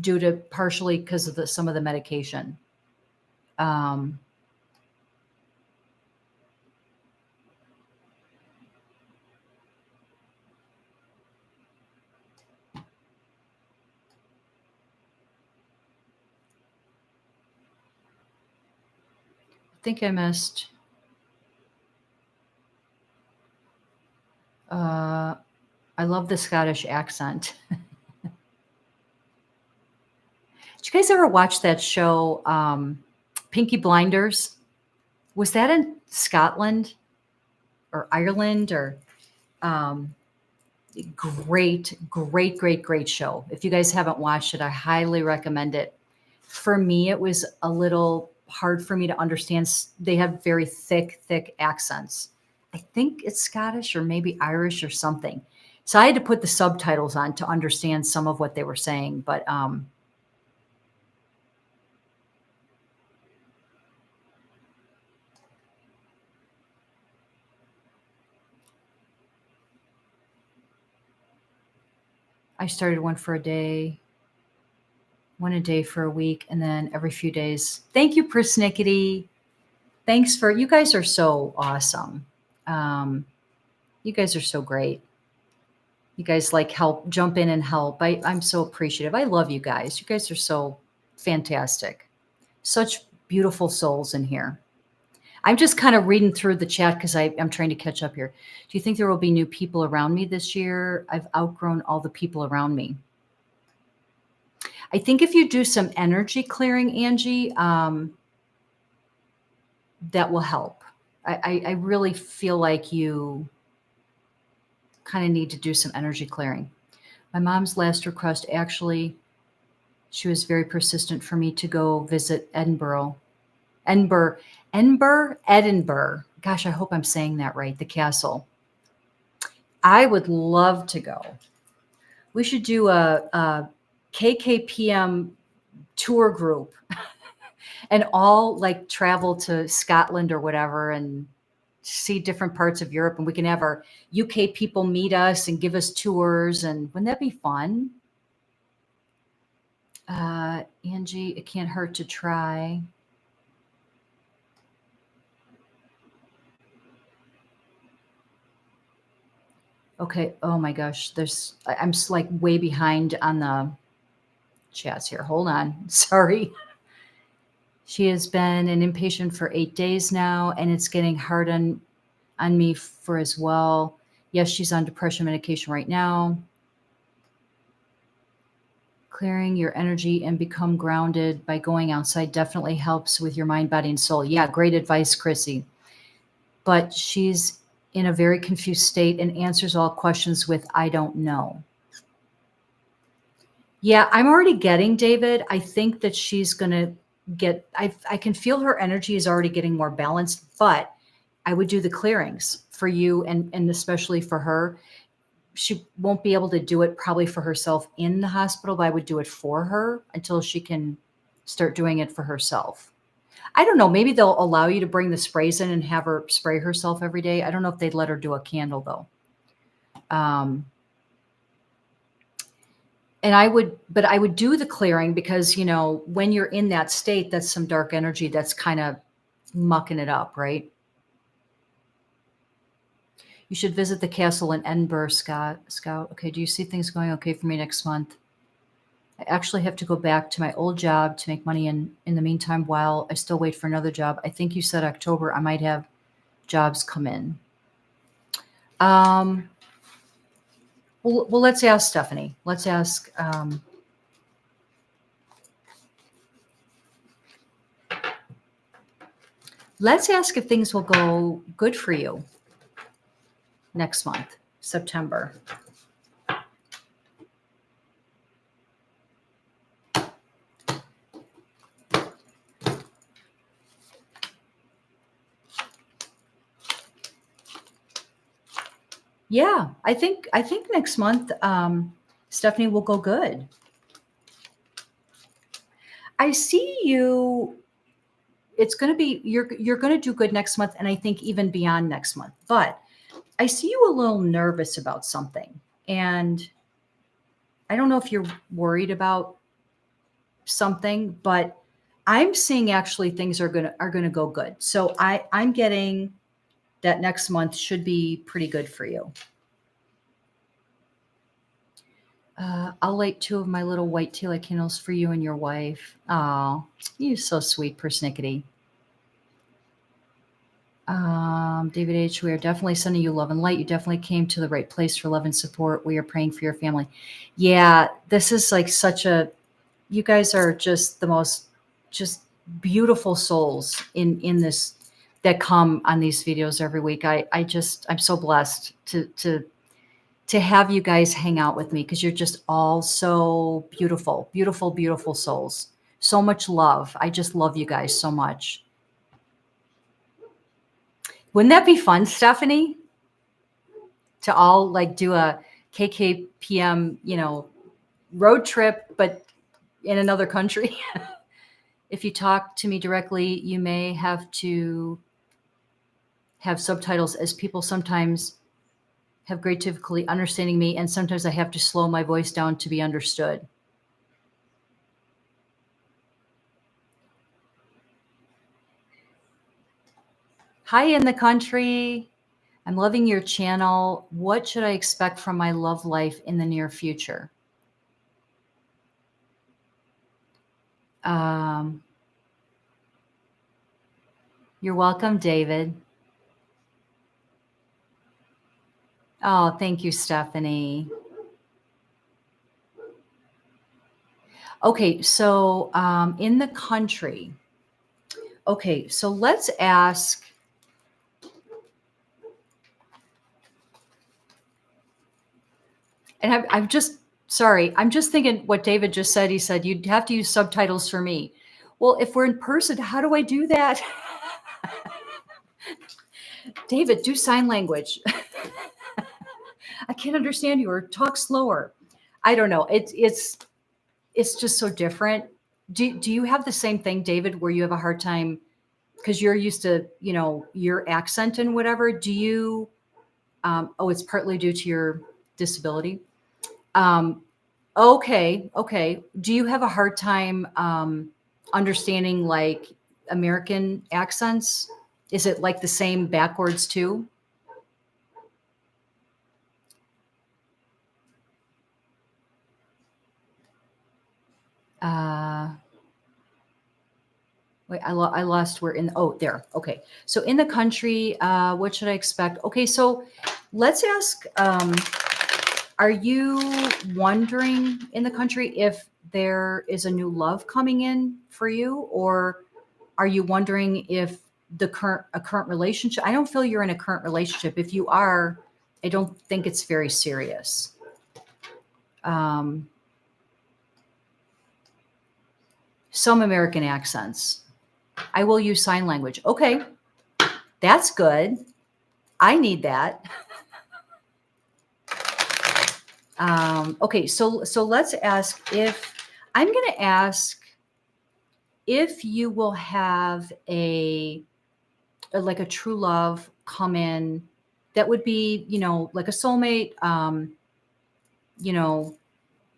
due to partially because of some of the medication. Um, I think I missed. I love the Scottish accent. Did you guys ever watch that show, Pinky Blinders? Was that in Scotland or Ireland or great, great, great, great show. If you guys haven't watched it, I highly recommend it. For me, it was a little hard for me to understand. They have very thick, thick accents. I think it's Scottish or maybe Irish or something. So I had to put the subtitles on to understand some of what they were saying. But I started one a day for a week, and then every few days. Thank you, Persnickety. Thanks you guys are so awesome. You guys are so great. You guys help jump in and help. I'm so appreciative. I love you guys. You guys are so fantastic. Such beautiful souls in here. I'm just kind of reading through the chat because I'm trying to catch up here. Do you think there will be new people around me this year? I've outgrown all the people around me. I think if you do some energy clearing, Angie, that will help. I really feel like you kind of need to do some energy clearing. My mom's last request, actually, she was very persistent for me to go visit Edinburgh. Edinburgh. Gosh, I hope I'm saying that right. The castle. I would love to go. We should do a KKPM tour group and all travel to Scotland or whatever and see different parts of Europe, and we can have our UK people meet us and give us tours. And wouldn't that be fun? Angie, it can't hurt to try. Okay. Oh my gosh. I'm way behind on the chats here. Hold on. Sorry. She has been an inpatient for 8 days now, and it's getting hard on me for as well. Yes, she's on depression medication right now. Clearing your energy and become grounded by going outside definitely helps with your mind, body, and soul. Yeah, great advice, Chrissy. But she's in a very confused state and answers all questions with, I don't know. Yeah, I'm already getting, David. I think that she's going to get, I can feel her energy is already getting more balanced, but I would do the clearings for you and especially for her. she won't be able to do it probably for herself in the hospital, but I would do it for her until she can start doing it for herself. I don't know. Maybe they'll allow you to bring the sprays in and have her spray herself every day. I don't know if they'd let her do a candle though. And I would do the clearing because, when you're in that state, that's some dark energy that's kind of mucking it up, right? You should visit the castle in Edinburgh, Scout. Okay, do you see things going okay for me next month? I actually have to go back to my old job to make money in the meantime while I still wait for another job. I think you said October I might have jobs come in. Well, let's ask Stephanie. Let's ask. Let's ask if things will go good for you next month, September. Yeah, I think next month, Stephanie, will go good. I see you. It's going to be you're going to do good next month, and I think even beyond next month. But I see you a little nervous about something, and I don't know if you're worried about something, but I'm seeing actually things are gonna go good. So I'm getting that next month should be pretty good for you. I'll light 2 of my little white tea light candles for you and your wife. Oh, you're so sweet, persnickety. David H., we are definitely sending you love and light. You definitely came to the right place for love and support. We are praying for your family. Yeah, this is like you guys are just the most just beautiful souls in this that come on these videos every week. I'm so blessed to have you guys hang out with me because you're just all so beautiful, beautiful, beautiful souls. So much love. I just love you guys so much. Wouldn't that be fun, Stephanie? To all like do a KKPM, road trip, but in another country. If you talk to me directly, you may have to have subtitles as people sometimes have great difficulty understanding me, and sometimes I have to slow my voice down to be understood. Hi in the country. I'm loving your channel. What should I expect from my love life in the near future? You're welcome, David. Oh, thank you, Stephanie. Okay, so in the country. Okay, so let's ask. And I'm just thinking what David just said. He said, you'd have to use subtitles for me. Well, if we're in person, how do I do that? David, do sign language. I can't understand you, or talk slower. I don't know. It's just so different. Do you have the same thing, David, where you have a hard time because you're used to, your accent and whatever? Do you, it's partly due to your disability. Okay. Do you have a hard time understanding like American accents? Is it like the same backwards too? Wait, I lost where there. Okay. So in the country, what should I expect? Okay. So let's ask, are you wondering in the country if there is a new love coming in for you, or are you wondering if a current relationship? I don't feel you're in a current relationship. If you are, I don't think it's very serious. Some American accents. I will use sign language. Okay, that's good. I need that. Okay, so let's ask I'm going to ask if you will have like a true love come in that would be, like a soulmate, you know,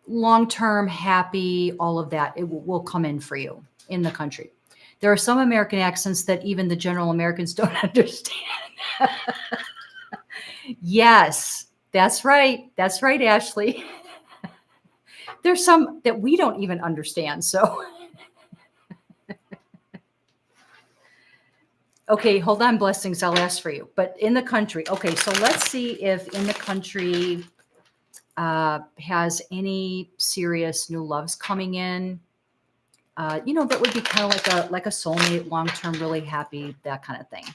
long-term, happy, all of that. It will come in for you in the country. There are some American accents that even the general Americans don't understand. Yes, that's right. That's right, Ashley. There's some that we don't even understand. So, okay, hold on, blessings. I'll ask for you. But in the country, okay, so let's see if in the country has any serious new loves coming in. That would be kind of like a soulmate, long term, really happy, that kind of thing.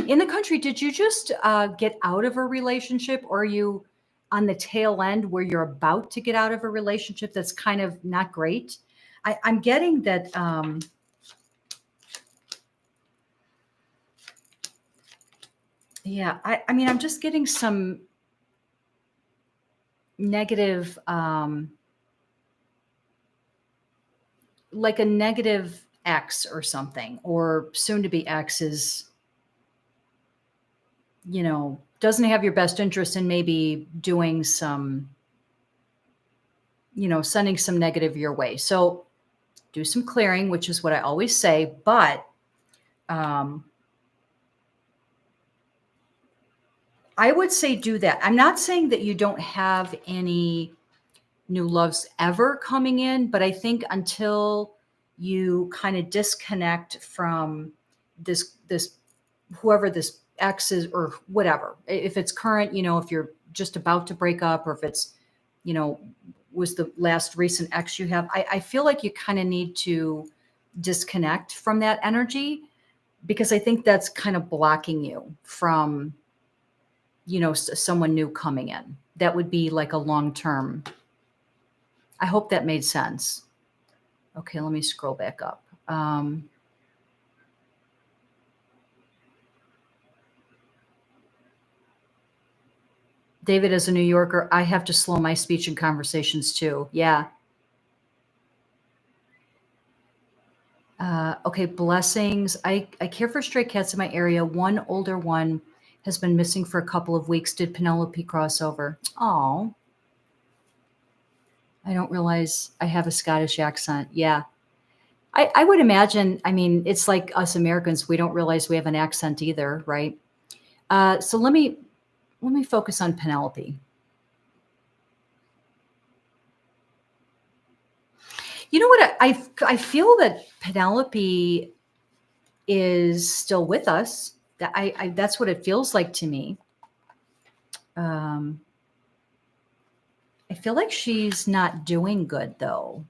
In the country, did you just get out of a relationship, or are you on the tail end where you're about to get out of a relationship that's kind of not great? I'm getting that. Yeah, I mean, I'm just getting some negative, like a negative ex or something, or soon to be ex is, doesn't have your best interest in maybe doing some, sending some negative your way. So do some clearing, which is what I always say, but um, I would say do that. I'm not saying that you don't have any new loves ever coming in, but I think until you kind of disconnect from this whoever this ex is or whatever, if it's current, if you're just about to break up, or if it's, you know, was the last recent ex you have, I feel like you kind of need to disconnect from that energy, because I think that's kind of blocking you from, someone new coming in. That would be like a long term. I hope that made sense. Okay, let me scroll back up. David, as a New Yorker, I have to slow my speech and conversations too. Yeah. Okay, blessings. I care for stray cats in my area. One older one has been missing for a couple of weeks. Did Penelope cross over? Oh, I don't realize I have a Scottish accent. Yeah. I would imagine, I mean, it's like us Americans, we don't realize we have an accent either, right? So let me focus on Penelope. You know what? I feel that Penelope is still with us. That that's what it feels like to me. Um, I feel like she's not doing good though.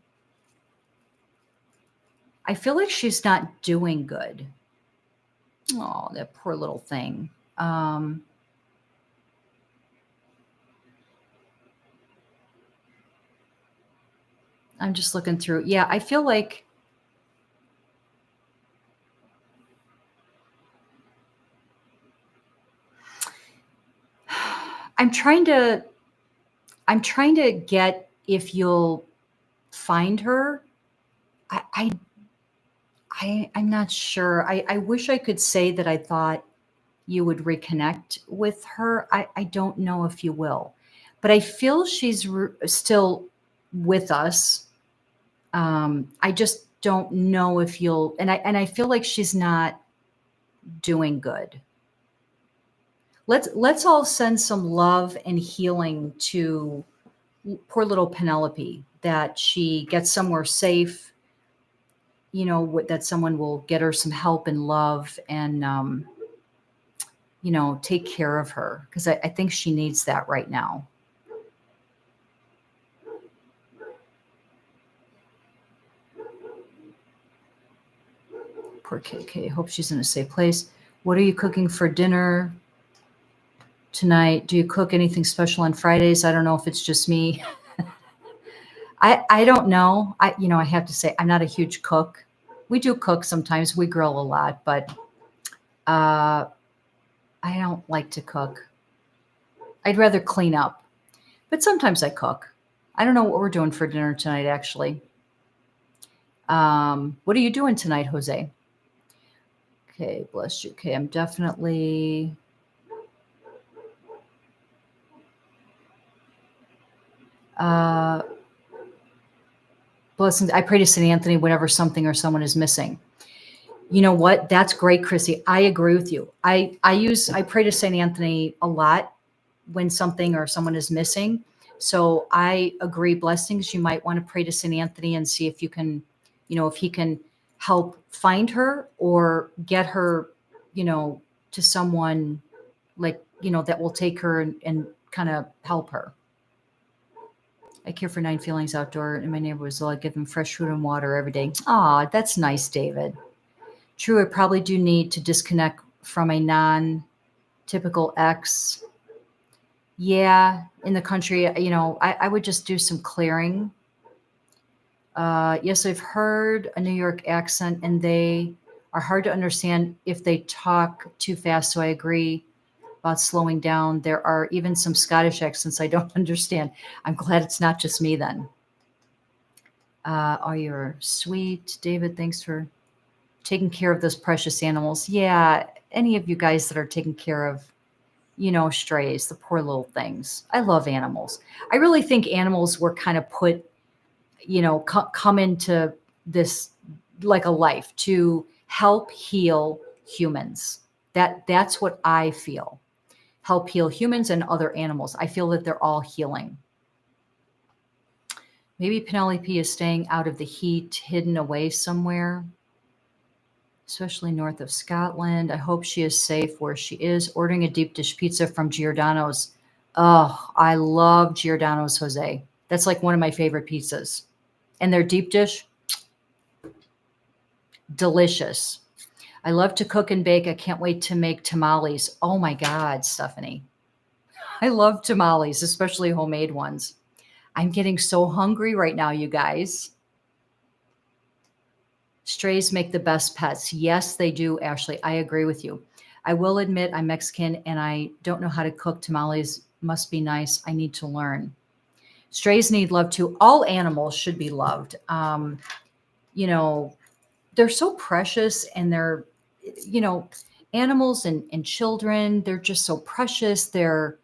I feel like she's not doing good. Oh, that poor little thing. I'm just looking through. Yeah, I feel like I'm trying to I'm trying to get if you'll find her. I, I I'm not sure. I wish I could say that I thought you would reconnect with her. I don't know if you will, but I feel she's still with us. I just don't know if you'll, and I feel like she's not doing good. Let's all send some love and healing to poor little Penelope, that she gets somewhere safe, that someone will get her some help and love, and take care of her, because I think she needs that right now. Poor KK. Hope she's in a safe place. What are you cooking for dinner tonight. Do you cook anything special on Fridays? I don't know if it's just me. I don't know. I have to say I'm not a huge cook. We do cook sometimes. We grill a lot, but uh, I don't like to cook. I'd rather clean up, but sometimes I cook. I don't know what we're doing for dinner tonight, actually. What are you doing tonight, Jose? Okay, bless you. Okay, I'm definitely. Uh, Blessings. I pray to St. Anthony whenever something or someone is missing. You know what? That's great, Chrissy. I agree with you. I pray to St. Anthony a lot when something or someone is missing. So I agree. Blessings. You might want to pray to St. Anthony and see if you can, if he can help find her or get her, to someone like, that will take her and kind of help her. I care for 9 feelings outdoor in my neighborhood, so I give them fresh food and water every day. Aw, that's nice, David. True, I probably do need to disconnect from a non-typical ex. Yeah, in the country, I would just do some clearing. Yes, I've heard a New York accent, and they are hard to understand if they talk too fast, so I agree about slowing down. There are even some Scottish accents I don't understand. I'm glad it's not just me then. Oh, you're sweet. David, thanks for taking care of those precious animals. Yeah, any of you guys that are taking care of, strays, the poor little things. I love animals. I really think animals were kind of put, come into this like a life to help heal humans. That's what I feel. Help heal humans and other animals. I feel that they're all healing. Maybe Penelope is staying out of the heat, hidden away somewhere, especially north of Scotland. I hope she is safe where she is. Ordering a deep dish pizza from Giordano's. Oh, I love Giordano's, Jose. That's like one of my favorite pizzas. And their deep dish, delicious. I love to cook and bake. I can't wait to make tamales. Oh my God, Stephanie. I love tamales, especially homemade ones. I'm getting so hungry right now, you guys. Strays make the best pets. Yes, they do, Ashley. I agree with you. I will admit I'm Mexican and I don't know how to cook tamales. Must be nice. I need to learn. Strays need love too. All animals should be loved. You know, they're so precious and they're, you know, animals and children, they're just so precious. They're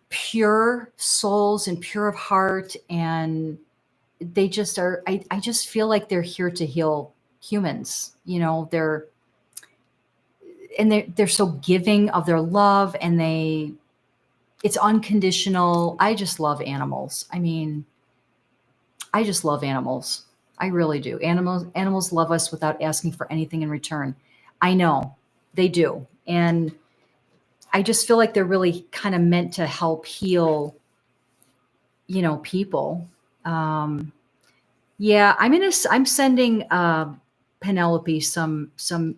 pure souls and pure of heart. And they just are, I just feel like they're here to heal humans. They're so giving of their love and it's unconditional. I just love animals. I mean, I just love animals. I really do. Animals love us without asking for anything in return. I know they do. And I just feel like they're really kind of meant to help heal, people. Um, yeah, I'm sending Penelope some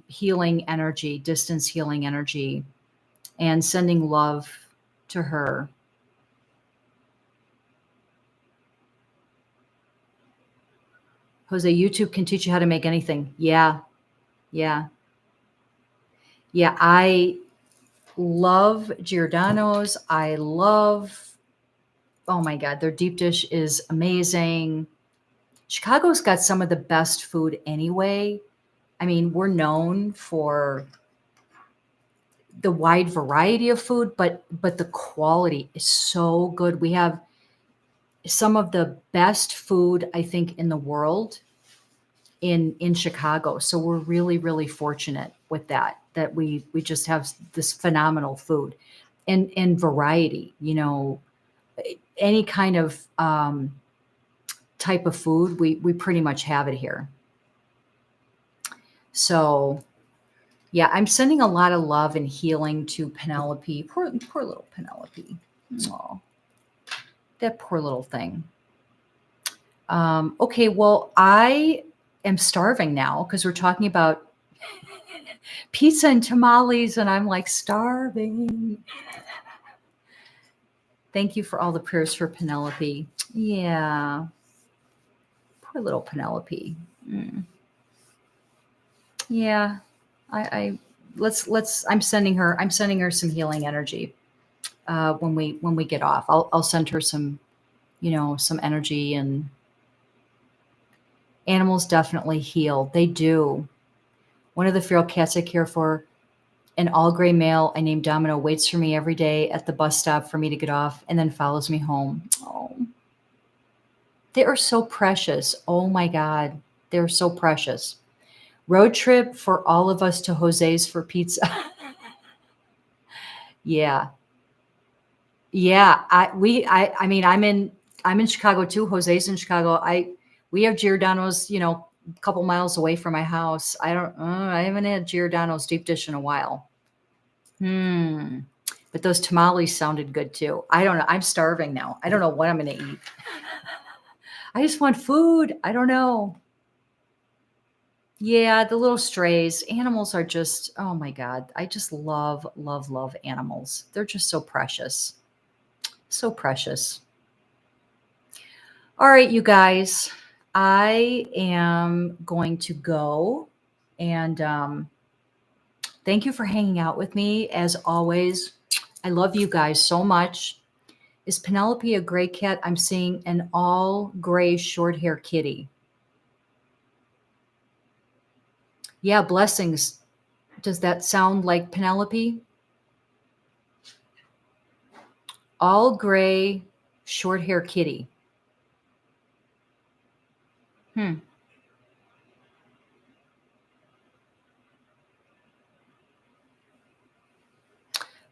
healing energy, distance healing energy, and sending love to her. Jose, YouTube can teach you how to make anything. Yeah, yeah, yeah. I love Giordano's. Oh my God, their deep dish is amazing. Chicago's got some of the best food anyway. I mean, we're known for the wide variety of food, but the quality is so good. We have some of the best food, I think, in the world in Chicago. So we're really, really fortunate with that we just have this phenomenal food and variety, any kind of type of food, we pretty much have it here. So yeah, I'm sending a lot of love and healing to Penelope. Poor little Penelope. Oh, that poor little thing. Okay, well, I am starving now because we're talking about pizza and tamales, and I'm like starving. Thank you for all the prayers for Penelope. Yeah, poor little Penelope. Mm. Yeah, I let's. I'm sending her some healing energy when we get off. I'll send her some some energy, and animals definitely heal. They do. One of the feral cats I care for, an all gray male I named Domino, waits for me every day at the bus stop for me to get off and then follows me home. Oh, they are so precious. Oh my God. They're so precious. Road trip for all of us to Jose's for pizza. Yeah. Yeah. I mean, I'm in Chicago too. Jose's in Chicago. We have Giordano's, a couple miles away from my house. I haven't had Giordano's deep dish in a while. But those tamales sounded good too. I don't know. I'm starving now. I don't know what I'm going to eat. I just want food. I don't know. Yeah, the little strays. Animals are just, oh my God. I just love, love, love animals. They're just so precious. So precious. All right, you guys. I am going to go, and thank you for hanging out with me as always. I love you guys so much. Is Penelope a gray cat? I'm seeing an all gray short hair kitty. Yeah, blessings. Does that sound like Penelope? All gray short hair kitty. Hmm.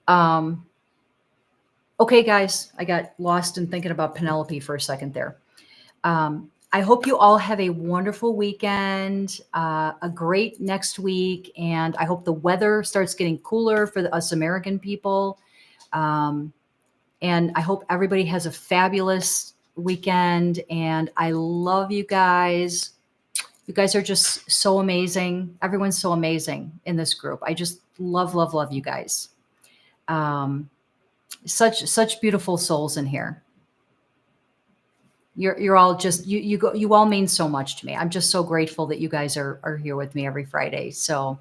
Um, okay, guys, I got lost in thinking about Penelope for a second there. I hope you all have a wonderful weekend, a great next week, and I hope the weather starts getting cooler for us American people. Um, and I hope everybody has a fabulous weekend. And I love you guys. You guys are just so amazing. Everyone's so amazing in this group. I just love, love, love you guys. Um, such beautiful souls in here. You're all just you all mean so much to me. I'm just so grateful that you guys are here with me every Friday. So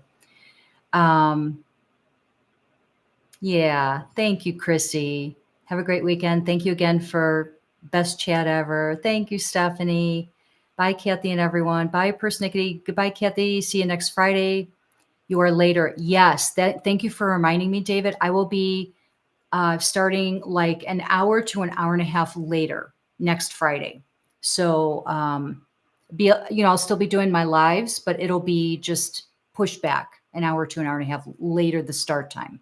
um yeah, thank you, Chrissy. Have a great weekend. Thank you again for best chat ever. Thank you, Stephanie. Bye, Kathy and everyone. Bye, Persnickety. Goodbye, Kathy. See you next Friday. You are later. Yes, that thank you for reminding me, David. I will be starting like an hour to an hour and a half later next Friday. So I'll still be doing my lives, but it'll be just pushed back an hour to an hour and a half later the start time.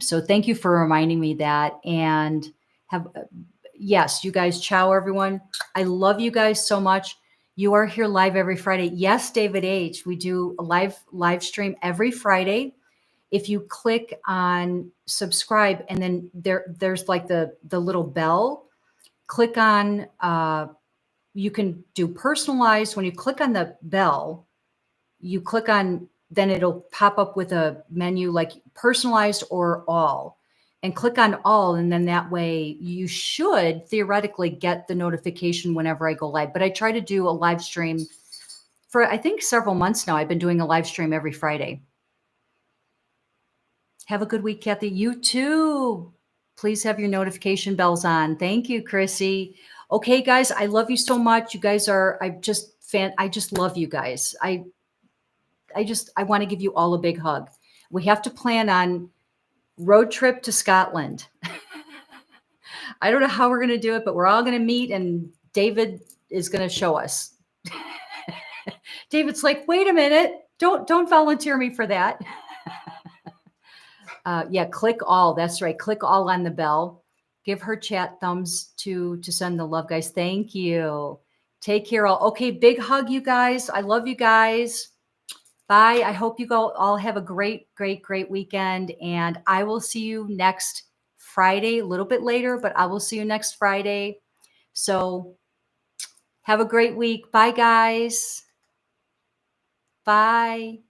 So thank you for reminding me that. And have yes, you guys, ciao, everyone. I love you guys so much. You are here live every Friday. Yes, David H. We do a live stream every Friday. If you click on subscribe, and then there's like the little bell, click on you can do personalized. When you click on the bell, you click on, then it'll pop up with a menu like personalized or all, and click on all. And then that way you should theoretically get the notification whenever I go live. But I try to do a live stream for, I think, several months now. I've been doing a live stream every Friday. Have a good week, Kathy. You too. Please have your notification bells on. Thank you, Chrissy. Okay, guys, I love you so much. You guys are, I just love you guys. I want to give you all a big hug. We have to plan on road trip to Scotland. I don't know how we're going to do it, but we're all going to meet, and David is going to show us. David's like, wait a minute, don't volunteer me for that. Yeah, click all. That's right. Click all on the bell. Give her chat thumbs to send the love, guys. Thank you. Take care all. Okay, big hug, you guys. I love you guys. Bye. I hope you all have a great, great, great weekend. And I will see you next Friday, a little bit later, but I will see you next Friday. So have a great week. Bye, guys. Bye.